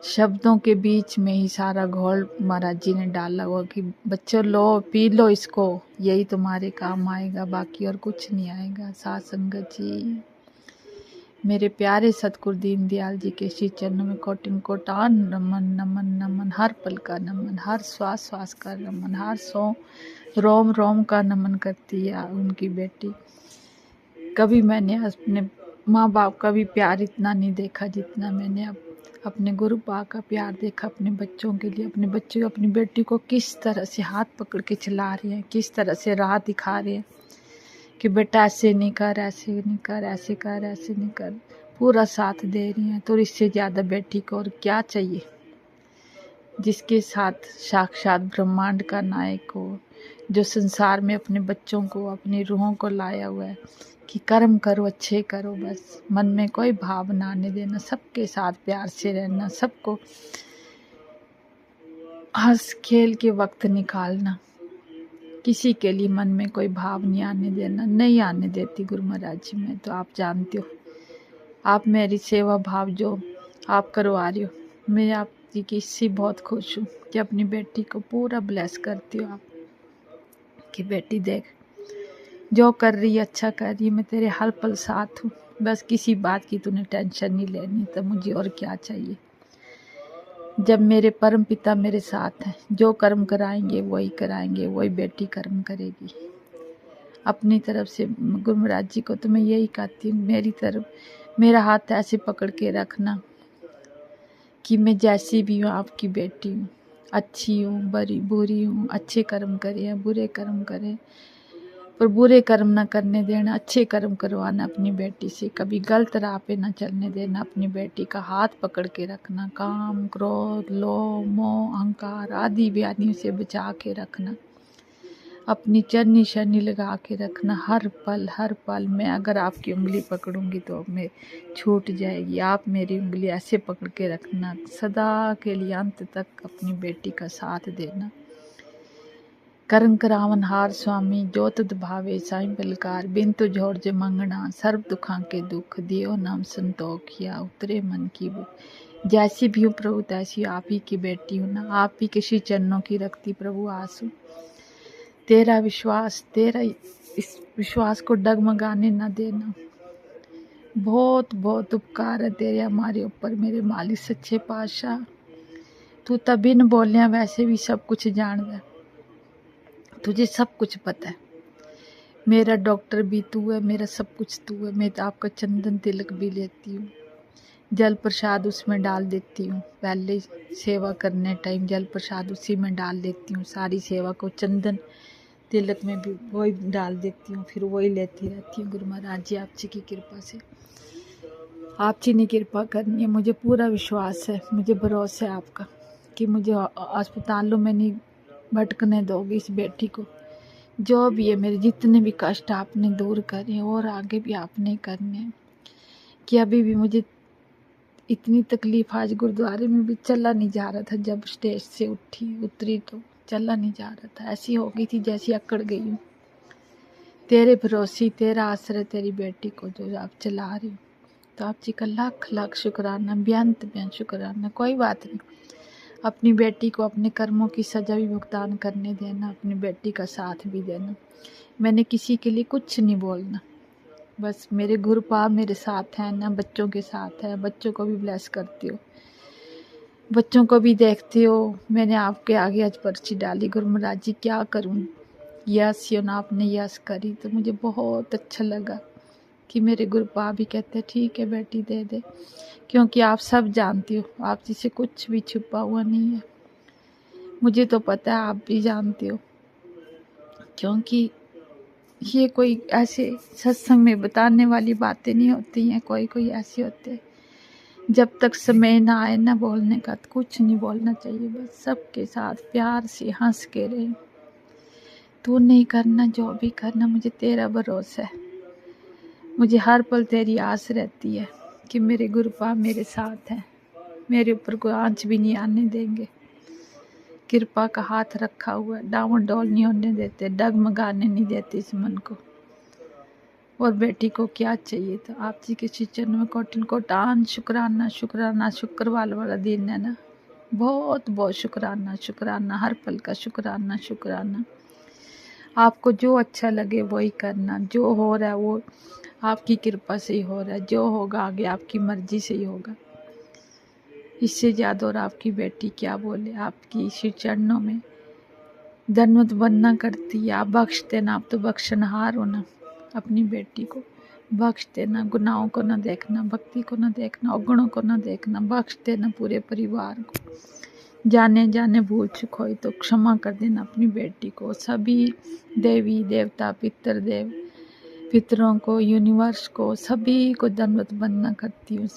शब्दों के बीच में ही सारा घोल महाराज जी ने डाला हुआ कि बच्चों लो पी लो इसको, यही तुम्हारे काम आएगा, बाकी और कुछ नहीं आएगा। साथ संगत जी मेरे प्यारे सतगुरु दीन दयाल जी के श्री चरणों में कोटिन कोटान नमन नमन नमन, हर पल का नमन, हर श्वास श्वास का नमन, हर रोम रोम का नमन करती है उनकी बेटी। कभी मैंने अपने माँ बाप का भी प्यार इतना नहीं देखा जितना मैंने अब अपने गुरु पाक का प्यार देखा अपने बच्चों के लिए। अपने बच्चे अपनी बेटी को किस तरह से हाथ पकड़ के चला रहे हैं, किस तरह से राह दिखा रहे हैं कि बेटा ऐसे नहीं कर, ऐसे नहीं कर, ऐसे कर, ऐसे नहीं कर, पूरा साथ दे रही हैं। तो इससे ज़्यादा बेटी को और क्या चाहिए, जिसके साथ साक्षात ब्रह्मांड का नायक हो, जो संसार में अपने बच्चों को, अपनी रूहों को लाया हुआ है कि कर्म करो, अच्छे करो, बस मन में कोई भाव ना आने देना, सबके साथ प्यार से रहना, सबको हंस खेल के वक्त निकालना, किसी के लिए मन में कोई भाव नहीं आने देना। नहीं आने देती गुरु महाराज जी मैं, तो आप जानते हो आप मेरी सेवा भाव जो आप करवा रही हो, मैं आप जी की इससे बहुत खुश हूँ कि अपनी बेटी को पूरा ब्लेस करती हो आप कि बेटी देख जो कर रही है अच्छा कर रही है, मैं तेरे हर पल साथ हूँ, बस किसी बात की तूने टेंशन नहीं लेनी। तो मुझे और क्या चाहिए, जब मेरे परम पिता मेरे साथ हैं, जो कर्म कराएंगे वही कराएंगे, वही बेटी कर्म करेगी। अपनी तरफ से गुरु महाराज जी को तो मैं यही कहती हूँ, मेरी तरफ मेरा हाथ ऐसे पकड़ के रखना कि मैं जैसी भी हूँ आपकी बेटी हूँ, अच्छी हूँ बुरी हूँ, अच्छे कर्म करें या बुरे कर्म करें, पर बुरे कर्म ना करने देना, अच्छे कर्म करवाना अपनी बेटी से, कभी गलत राह पे ना चलने देना, अपनी बेटी का हाथ पकड़ के रखना, काम क्रोध लोभ मोह अहंकार आदि व्याधियों से बचा के रखना, अपनी चरनी शरनी लगा के रखना। हर पल मैं अगर आपकी उंगली पकड़ूंगी तो मैं छूट जाएगी, आप मेरी उंगली ऐसे पकड़ के रखना, सदा के लिए अंत तक अपनी बेटी का साथ देना। करन करावन हार स्वामी जो तुद भावे साईं बलकार, बिन तु जोर जे मंगना सर्व दुखां के दुख, दियो नाम संतोख या उतरे मन की बुक। जैसी भी हूँ प्रभु तैसी आप ही की बेटी हूँ ना, आप ही के श्री चरणों की रखती प्रभु आंसू। तेरा विश्वास, तेरा इस विश्वास को डगमगाने न देना। बहुत बहुत उपकार है तेरे हमारे ऊपर मेरे मालिक सच्चे पातशाह। तू तो बिन बोलिया वैसे भी सब कुछ जानदा, तुझे सब कुछ पता है। मेरा डॉक्टर भी तू है, मेरा सब कुछ तू है। मैं तो आपका चंदन तिलक भी लेती हूँ, जल प्रसाद उसमें डाल देती हूँ। पहले सेवा करने टाइम जल प्रसाद उसी में डाल देती हूँ। सारी सेवा को चंदन तिलक में भी वही डाल देती हूँ, फिर वही लेती रहती हूँ। गुरु महाराज जी आप जी की कृपा से, आप जी ने कृपा करनी है। मुझे पूरा विश्वास है, मुझे भरोसा है आपका कि मुझे अस्पतालों में नहीं भटकने दोगे इस बेटी को। जो भी है मेरे जितने भी कष्ट आपने दूर करे और आगे भी आपने करने हैं। कि अभी भी मुझे इतनी तकलीफ, आज गुरुद्वारे में भी चला नहीं जा रहा था। जब स्टेज से उतरी तो चला नहीं जा रहा था, ऐसी हो गई थी जैसी अकड़ गई हूँ। तेरे भरोसे, तेरा आश्रय, तेरी बेटी को जो आप चला रही हो, तो आप जी का लाख लाख शुक्राना, बेअंत बेअंत शुक्राना। कोई बात नहीं, अपनी बेटी को अपने कर्मों की सजा भी भुगतान करने देना, अपनी बेटी का साथ भी देना। मैंने किसी के लिए कुछ नहीं बोलना, बस मेरे गुरुपा मेरे साथ हैं ना, बच्चों के साथ है। बच्चों को भी ब्लेस करती हो, बच्चों को भी देखते हो। मैंने आपके आगे आज पर्ची डाली, गुरु महाराज जी क्या करूं। यस यो ना, आपने यस करी तो मुझे बहुत अच्छा लगा कि मेरे गुरुपा भी कहते ठीक है बेटी दे दे, क्योंकि आप सब जानती हो आप जी से कुछ भी छुपा हुआ नहीं है। मुझे तो पता है, आप भी जानते हो, क्योंकि ये कोई ऐसे सत्संग में बताने वाली बातें नहीं होती हैं। कोई कोई ऐसे होते हैं, जब तक समय ना आए ना बोलने का तो कुछ नहीं बोलना चाहिए। बस सबके साथ प्यार से हंस के रहे। तू नहीं करना, जो भी करना, मुझे तेरा भरोसा है। मुझे हर पल तेरी आस रहती है कि मेरे गुरुपा मेरे साथ हैं, मेरे ऊपर कोई आंच भी नहीं आने देंगे। कृपा का हाथ रखा हुआ है, डाउन डोल नहीं होने देते, डगमगाने नहीं देते इस मन को। और बेटी को क्या चाहिए था, आप जी के चरण में कोटिन कोटान शुक्राना शुक्राना। शुक्रवार वाला दिन है ना, बहुत बहुत शुक्राना शुक्राना, हर पल का शुक्राना शुक्राना। आपको जो अच्छा लगे वही करना, जो हो रहा है वो आपकी कृपा से ही हो रहा है, जो होगा आगे आपकी मर्जी से ही होगा। इससे ज़्यादा और आपकी बेटी क्या बोले। आपकी श्री चरणों में धन्यवाद बनना करती है। आप बख्श देना, आप तो बख्शनहार हो ना। अपनी बेटी को बख्श देना, गुनाहों को ना देखना, भक्ति को ना देखना, अवगुणों को ना देखना, बख्श देना पूरे परिवार को। जाने जाने भूल चूक हो तो क्षमा कर देना अपनी बेटी को। सभी देवी देवता पितृदेव पितरों को, यूनिवर्स को, सभी को धन्यवाद बनना करती हूँ।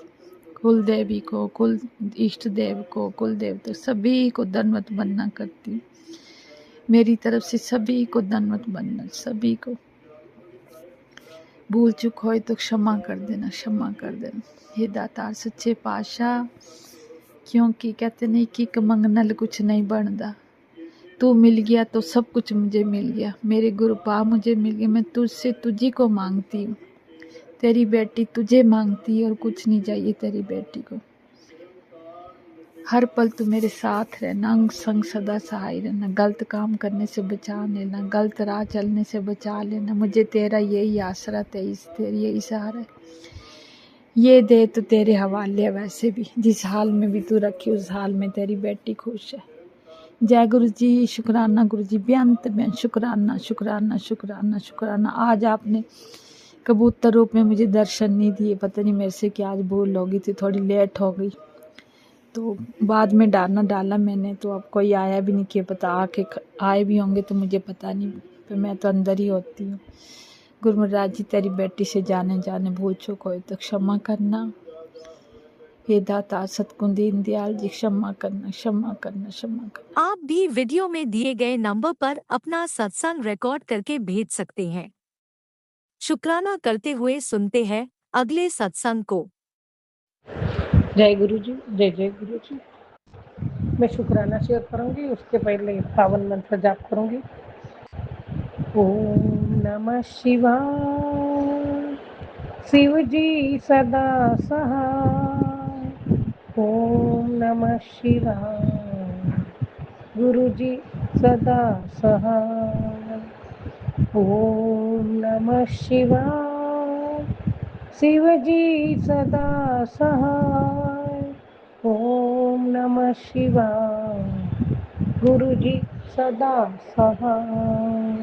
कुल देवी को, कुल इष्ट देव को, कुल देवता सभी को धन्यवाद बनना करती हूँ। मेरी तरफ से सभी को धन्यवाद बनना, सभी को। भूल चूक हो तो क्षमा कर देना, क्षमा कर देना। हे दातार सच्चे पातशाह, क्योंकि कहते नहीं कि कमंगनल कुछ नहीं बनता। तू मिल गया तो सब कुछ मुझे मिल गया। मेरे गुरुपा मुझे मिल गया। मैं तुझसे तुझी को मांगती हूँ, तेरी बेटी तुझे मांगती है और कुछ नहीं चाहिए तेरी बेटी को। हर पल तू मेरे साथ रहना, अंग संग सदा सहाय रहना। गलत काम करने से बचा लेना, गलत राह चलने से बचा लेना। मुझे तेरा यही आसरा, तेरी यही सहारा है। ये दे तो तेरे हवाले है। वैसे भी जिस हाल में भी तू रखी उस हाल में तेरी बेटी खुश है। जय गुरु जी, शुक्राना गुरु जी, बेअंत बेअंत शुक्राना शुक्राना शुक्राना शुक्राना। आज आपने कबूतर रूप में मुझे दर्शन नहीं दिए, पता नहीं मेरे से क्या आज भूल हो गई थी, थोड़ी लेट हो गई तो बाद में डाला मैंने, तो अब कोई आया भी नहीं, क्या पता आके आए भी होंगे तो मुझे पता नहीं, तो मैं तो अंदर ही होती हूँ। गुरु महाराज जी तेरी बेटी से जाने जाने भूल चूक हो तो क्षमा करना। हे दाता सतगुण दीन दयाल जी, क्षमा करना क्षमा करना क्षमा करना। आप भी वीडियो में दिए गए नंबर पर अपना सत्संग रिकॉर्ड करके भेज सकते हैं। शुक्राना करते हुए सुनते हैं अगले सत्संग को। जय गुरु जी, जय जय गुरु जी। मैं शुक्राना शेयर करूंगी, उसके पहले पावन मंत्र जाप करूंगी। ओम नमः शिवाय, शिव जी सदा सहाय। ओम नमः शिवाय, गुरु जी सदा सहाय। ओम नमः शिवाय, शिव जी सदा सहाय। ओम नमः शिवाय गुरु जी सदा सहाय।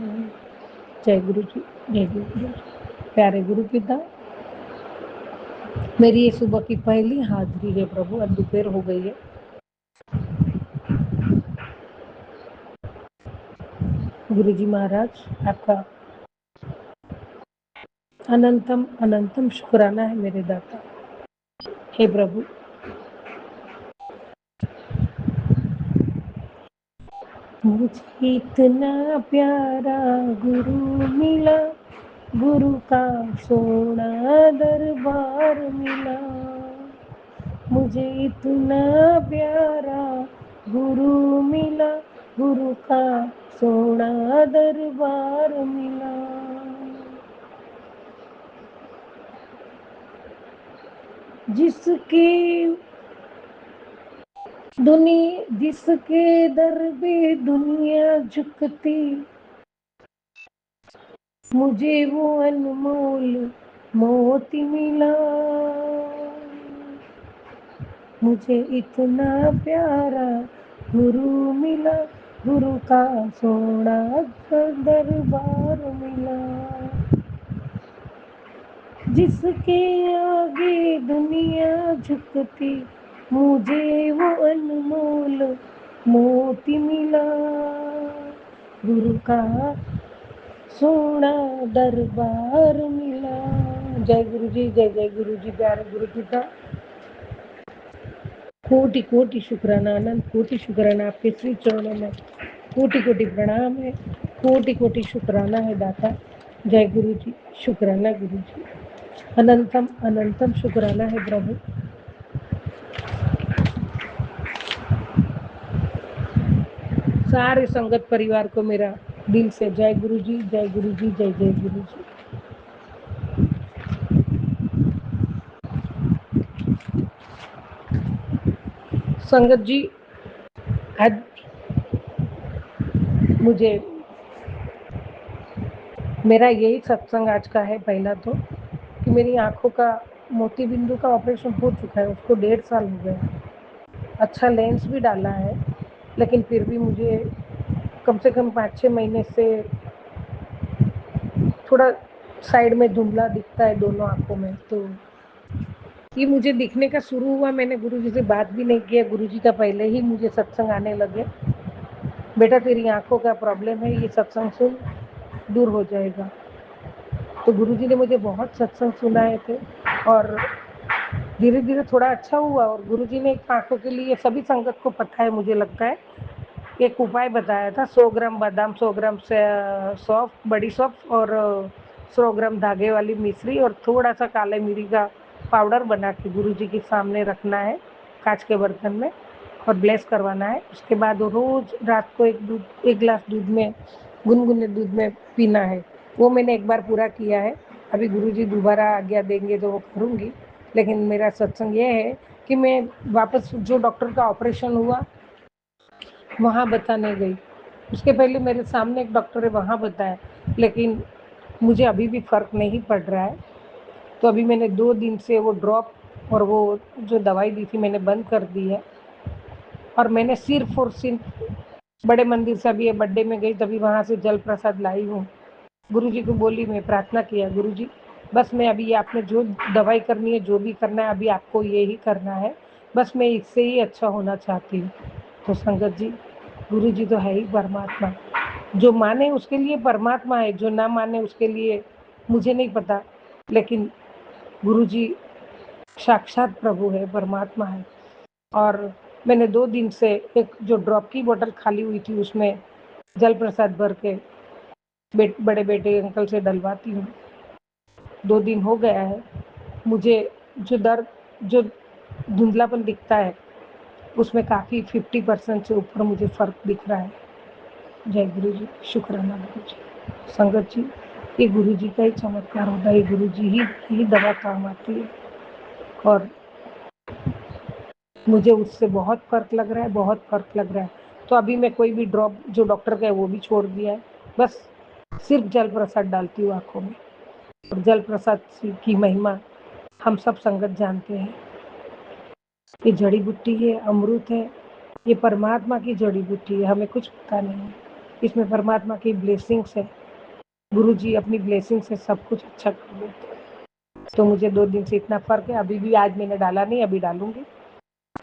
जय गुरु जी, जय गुरु जी। प्यारे गुरु पिता, मेरी ये सुबह की पहली हाजिरी है प्रभु, अब दोपहर हो गई है। गुरु जी महाराज, आपका अनंतम अनंतम शुक्राना है मेरे दाता। हे प्रभु, मुझे इतना प्यारा गुरु मिला, गुरु का सोना दरबार मिला। मुझे इतना प्यारा गुरु मिला, गुरु का सोना दरबार मिला। जिसके दर पे दुनिया झुकती, मुझे वो अनमोल मोती मिला। मुझे इतना प्यारा गुरु मिला, गुरु का सोना दरबार मिला। जिसके आगे दुनिया झुकती, मुझे वो अनमोल मोती मिला। गुरु का सोना दरबार मिला। जय गुरु जी, जय जय गुरु जी। प्यारे गुरु पिता, कोटि कोटि शुक्राना, अनंत कोटि शुक्राना आपके श्री चरणों में, कोटि कोटि प्रणाम है, कोटि कोटि शुक्राना है दाता। जय गुरु जी, शुक्राना गुरु जी, अनंतम अनंतम शुक्राना है प्रभु। सारे संगत परिवार को मेरा दिल से जय गुरु जी, जय गुरु जी, जय जय गुरु जी। संगत जी, आज मुझे मेरा यही सत्संग आज का है। पहला तो कि मेरी आंखों का मोती बिंदु का ऑपरेशन हो चुका है, उसको 1.5 साल हो गए। अच्छा लेंस भी डाला है, लेकिन फिर भी मुझे कम से कम 5-6 महीने से थोड़ा साइड में धुंधला दिखता है दोनों आंखों में। तो ये मुझे दिखने का शुरू हुआ, मैंने गुरुजी से बात भी नहीं किया, गुरुजी का पहले ही मुझे सत्संग आने लगे, बेटा तेरी आंखों का प्रॉब्लम है, ये सत्संग सुन, दूर हो जाएगा। तो गुरुजी ने मुझे बहुत सत्संग सुनाए थे और धीरे धीरे थोड़ा अच्छा हुआ। और गुरुजी ने आंखों के लिए, सभी संगत को पता है मुझे लगता है, एक उपाय बताया था। 100 ग्राम बादाम, 100 ग्राम सौंफ, बड़ी सौंफ और 100 ग्राम धागे वाली मिश्री और थोड़ा सा काले मिरी का पाउडर बना के गुरुजी के सामने रखना है कांच के बर्तन में और ब्लेस करवाना है। उसके बाद रोज रात को एक गिलास दूध में, गुनगुने दूध में पीना है। वो मैंने एक बार पूरा किया है, अभी गुरुजी दोबारा आज्ञा देंगे तो वो करूँगी। लेकिन मेरा सत्संग ये है कि मैं वापस जो डॉक्टर का ऑपरेशन हुआ वहाँ बताने गई। उसके पहले मेरे सामने एक डॉक्टर है, वहाँ बताया, लेकिन मुझे अभी भी फ़र्क नहीं पड़ रहा है। तो अभी मैंने 2 दिन से वो ड्रॉप और वो जो दवाई दी थी मैंने बंद कर दी है। और मैंने सिर्फ और सिर्फ बड़े मंदिर से अभी बर्थडे में गई, तभी वहाँ से जल प्रसाद लाई हूँ। गुरुजी को बोली, मैं प्रार्थना किया, गुरुजी बस मैं अभी आपने जो दवाई करनी है, जो भी करना है, अभी आपको ये ही करना है, बस मैं इससे ही अच्छा होना चाहती हूँ। तो संगत जी, गुरु जी तो है ही परमात्मा, जो माने उसके लिए परमात्मा है, जो ना माने उसके लिए मुझे नहीं पता, लेकिन गुरु जी साक्षात प्रभु है, परमात्मा है। और मैंने 2 दिन से एक जो ड्रॉप की बोतल खाली हुई थी उसमें जल प्रसाद भर के बड़े बेटे अंकल से डलवाती हूँ। 2 दिन हो गया है, मुझे जो धुंधलापन दिखता है उसमें काफ़ी 50% से ऊपर मुझे फ़र्क दिख रहा है। जय गुरु जी, शुक्राना गुरु जी। संगत जी, ये गुरु जी का ही चमत्कार होता है, गुरु जी ही दवा काम आती है। और मुझे उससे बहुत फ़र्क लग रहा है, बहुत फ़र्क लग रहा है। तो अभी मैं कोई भी ड्रॉप जो डॉक्टर का है वो भी छोड़ दिया है, बस सिर्फ जल प्रसाद डालती हूँ आँखों में। और जल प्रसाद की महिमा हम सब संगत जानते हैं। ये जड़ी बूटी है, अमृत है, ये परमात्मा की जड़ी बूटी है, हमें कुछ पता नहीं है। इसमें परमात्मा की ब्लेसिंग्स है, गुरु जी अपनी ब्लेसिंग से सब कुछ अच्छा कर देते हैं। तो मुझे 2 दिन से इतना फर्क है, अभी भी आज मैंने डाला नहीं, अभी डालूंगी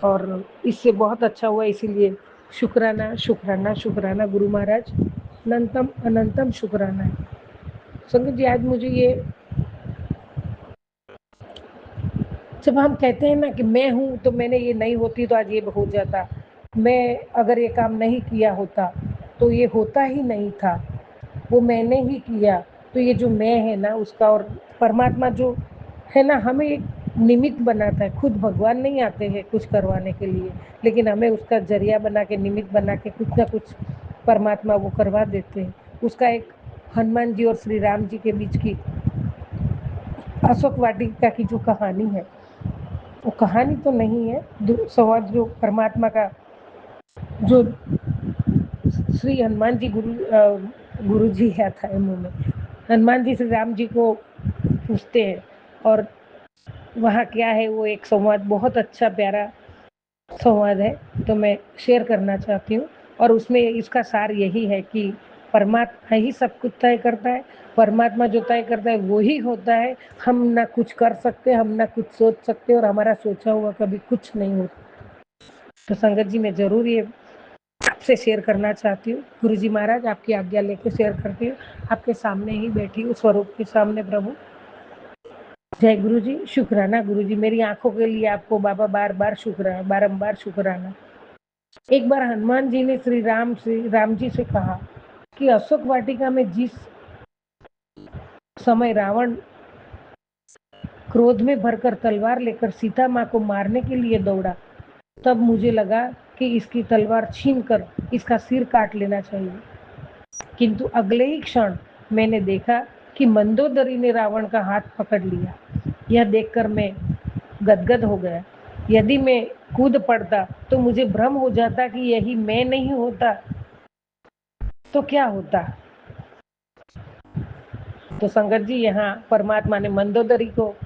और इससे बहुत अच्छा हुआ, इसीलिए शुक्राना शुक्राना शुक्राना गुरु महाराज, अनंतम अनंतम शुक्राना है। संगत जी, आज मुझे ये, जब हम कहते हैं ना कि मैं हूँ तो मैंने ये नहीं होती तो आज ये हो जाता, मैं अगर ये काम नहीं किया होता तो ये होता ही नहीं था, वो मैंने ही किया। तो ये जो मैं है ना उसका, और परमात्मा जो है ना हमें एक निमित्त बनाता है। खुद भगवान नहीं आते हैं कुछ करवाने के लिए, लेकिन हमें उसका जरिया बना के, निमित्त बना के कुछ ना कुछ परमात्मा वो करवा देते हैं। उसका एक हनुमान जी और श्री राम जी के बीच की अशोक वाटिका की जो कहानी है, वो कहानी तो नहीं है, संवाद जो परमात्मा का, जो श्री हनुमान जी गुरु जी आता है मुँह में, हनुमान जी श्री राम जी को पूछते हैं और वहाँ क्या है, वो एक संवाद बहुत अच्छा प्यारा संवाद है, तो मैं शेयर करना चाहती हूँ। और उसमें इसका सार यही है कि परमात्मा ही सब कुछ तय करता है, परमात्मा जो तय करता है वो ही होता है। हम ना कुछ कर सकते, हम ना कुछ सोच सकते, और हमारा सोचा हुआ कभी कुछ नहीं होता। तो संगत जी, मैं जरूर ये आपसे शेयर करना चाहती हूँ। गुरु जी महाराज, आपकी आज्ञा लेके शेयर करती हूँ, आपके सामने ही बैठी हूँ, स्वरूप के सामने प्रभु। जय गुरु जी, शुक्राना गुरु जी, मेरी आंखों के लिए आपको बाबा बार बार शुक्राना, बारंबार शुक्राना। एक बार हनुमान जी ने श्री राम जी से कहा कि अशोक वाटिका में जिस समय रावण क्रोध में भरकर तलवार लेकर सीता माँ को मारने के लिए दौड़ा, तब मुझे लगा कि इसकी तलवार छीनकर इसका सिर काट लेना चाहिए। किंतु अगले ही क्षण मैंने देखा कि मंदोदरी ने रावण का हाथ पकड़ लिया। यह देखकर मैं गदगद हो गया। यदि मैं कूद पड़ता तो मुझे भ्रम हो जाता कि यही मैं नहीं होता तो क्या होता। तो संगत जी, यहाँ परमात्मा ने मंदोदरी को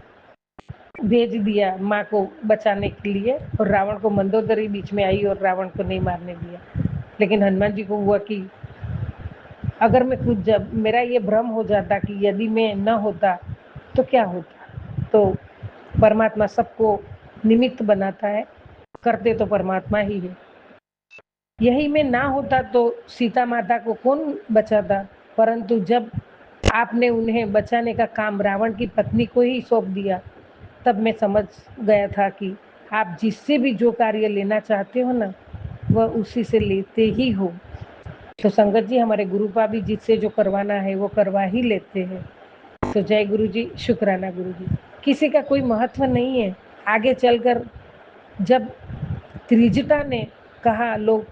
भेज दिया माँ को बचाने के लिए, और रावण को, मंदोदरी बीच में आई और रावण को नहीं मारने दिया। लेकिन हनुमान जी को हुआ कि अगर मैं खुद, जब मेरा ये भ्रम हो जाता कि यदि मैं न होता तो क्या होता। तो परमात्मा सबको निमित्त बनाता है, करते तो परमात्मा ही है। यही मैं ना होता तो सीता माता को कौन बचाता, परंतु जब आपने उन्हें बचाने का काम रावण की पत्नी को ही सौंप दिया, तब मैं समझ गया था कि आप जिससे भी जो कार्य लेना चाहते हो ना, वह उसी से लेते ही हो। तो संगत जी, हमारे गुरुपा भी जिससे जो करवाना है वो करवा ही लेते हैं। तो जय गुरु जी, शुक्राना गुरु जी। किसी का कोई महत्व नहीं है। आगे चलकर जब त्रिजटा ने कहा, लोग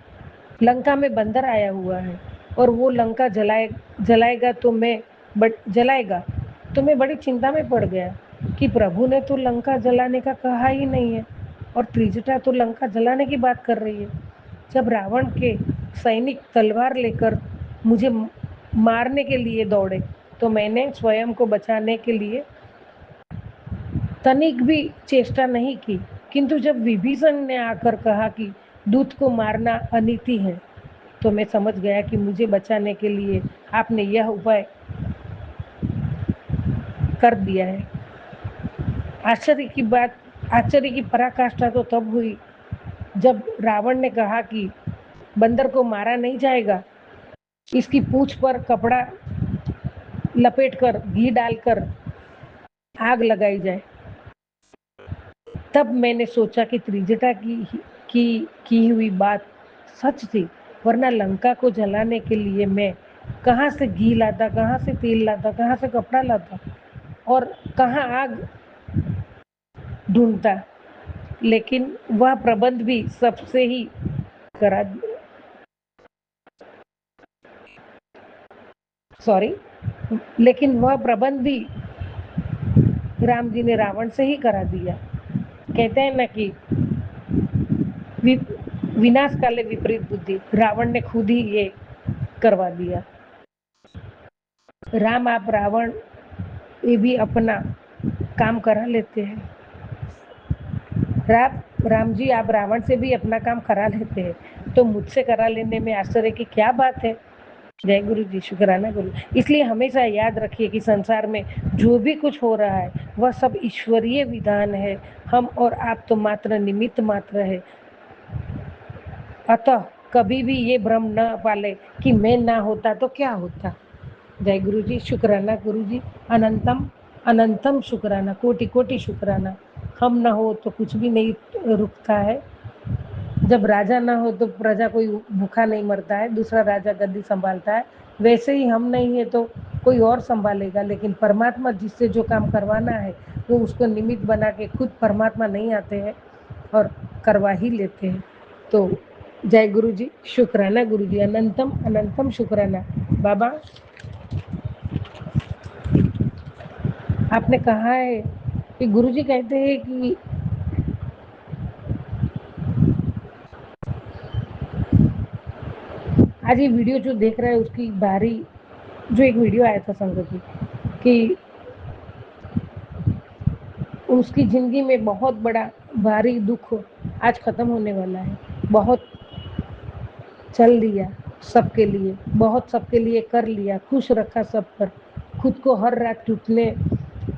लंका में बंदर आया हुआ है और वो लंका जलाएगा तो मैं बड़ी चिंता में पड़ गया कि प्रभु ने तो लंका जलाने का कहा ही नहीं है, और त्रिजटा तो लंका जलाने की बात कर रही है। जब रावण के सैनिक तलवार लेकर मुझे मारने के लिए दौड़े, तो मैंने स्वयं को बचाने के लिए तनिक भी चेष्टा नहीं की। किंतु जब विभीषण ने आकर कहा कि दूत को मारना अनीति है, तो मैं समझ गया कि मुझे बचाने के लिए आपने यह उपाय कर दिया है। आश्चर्य की पराकाष्ठा तो तब हुई जब रावण ने कहा कि बंदर को मारा नहीं जाएगा, इसकी पूंछ पर कपड़ा लपेटकर घी डालकर आग लगाई जाए। तब मैंने सोचा कि त्रिजटा की हुई बात सच थी, वरना लंका को जलाने के लिए मैं कहाँ से घी लाता, कहाँ से तेल लाता, कहाँ से कपड़ा लाता और कहाँ आग ढूंढता। लेकिन वह प्रबंध भी सबसे ही करा सॉरी लेकिन वह प्रबंध भी राम जी ने रावण से ही करा दिया। कहते हैं ना कि विनाश काले विपरीत बुद्धि, रावण ने खुद ही ये करवा दिया। राम आप रावण ये भी अपना काम करा लेते हैं। राम जी आप रावण से भी अपना काम करा लेते हैं तो मुझसे करा लेने में आश्चर्य की क्या बात है। जय गुरु जी, शुक्राना गुरु। इसलिए हमेशा याद रखिए कि संसार में जो भी कुछ हो रहा है वह सब ईश्वरीय विधान है। हम और आप तो मात्र निमित्त मात्र है। अतः कभी भी ये भ्रम न पाले कि मैं ना होता तो क्या होता। जय गुरु जी, शुक्राना गुरु जी। अनंतम अनंतम शुक्राना, कोटि कोटि शुक्राना। हम ना हो तो कुछ भी नहीं रुकता है। जब राजा ना हो तो प्रजा कोई भूखा नहीं मरता है, दूसरा राजा गद्दी संभालता है। वैसे ही हम नहीं है तो कोई और संभालेगा, लेकिन परमात्मा जिससे जो काम करवाना है वो उसको निमित्त बना के खुद परमात्मा नहीं आते हैं और करवा ही लेते हैं। तो जय गुरु जी, शुक्राना गुरु जी। अनंतम अनंतम शुक्राना। बाबा आपने कहा है कि गुरु जी कहते हैं कि आज ये वीडियो जो देख रहा है उसकी बारी, जो एक वीडियो आया था संगत जी कि उसकी जिंदगी में बहुत बड़ा भारी दुख आज खत्म होने वाला है। बहुत चल लिया सबके लिए, बहुत सबके लिए कर लिया, खुश रखा सब पर, खुद को हर रात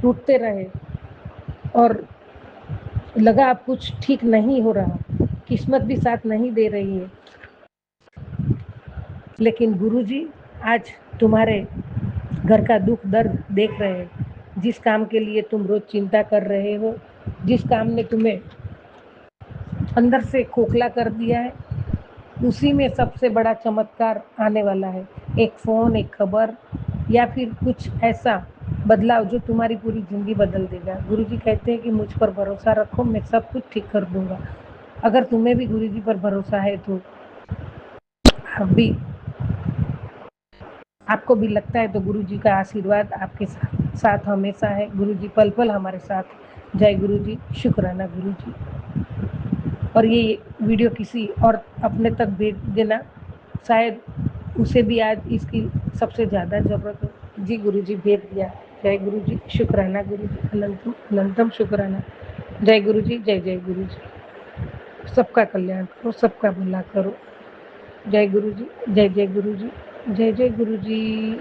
टूटते रहे और लगा अब कुछ ठीक नहीं हो रहा, किस्मत भी साथ नहीं दे रही है। लेकिन गुरुजी आज तुम्हारे घर का दुख दर्द देख रहे हैं। जिस काम के लिए तुम रोज चिंता कर रहे हो, जिस काम ने तुम्हें अंदर से खोखला कर दिया है, उसी में सबसे बड़ा चमत्कार आने वाला है। एक फोन, एक खबर या फिर कुछ ऐसा बदलाव जो तुम्हारी पूरी जिंदगी बदल देगा। गुरुजी कहते हैं कि मुझ पर भरोसा रखो, मैं सब कुछ ठीक कर दूंगा। अगर तुम्हें भी गुरुजी पर भरोसा है तो अभी आपको भी लगता है तो गुरुजी का आशीर्वाद आपके साथ हमेशा है। गुरुजी पल पल हमारे साथ। जय गुरुजी, शुक्राना गुरुजी। और ये वीडियो किसी और अपने तक भेज देना, शायद उसे भी आज इसकी सबसे ज़्यादा ज़रूरत हो। जी गुरुजी भेज दिया। जय गुरुजी, शुक्राना गुरुजी। अनंतम अनंतम शुक्राना। जय गुरुजी, जय जय गुरुजी। सबका कल्याण करो, सबका भला करो। जय गुरुजी, जय जय गुरुजी, जय जय गुरुजी।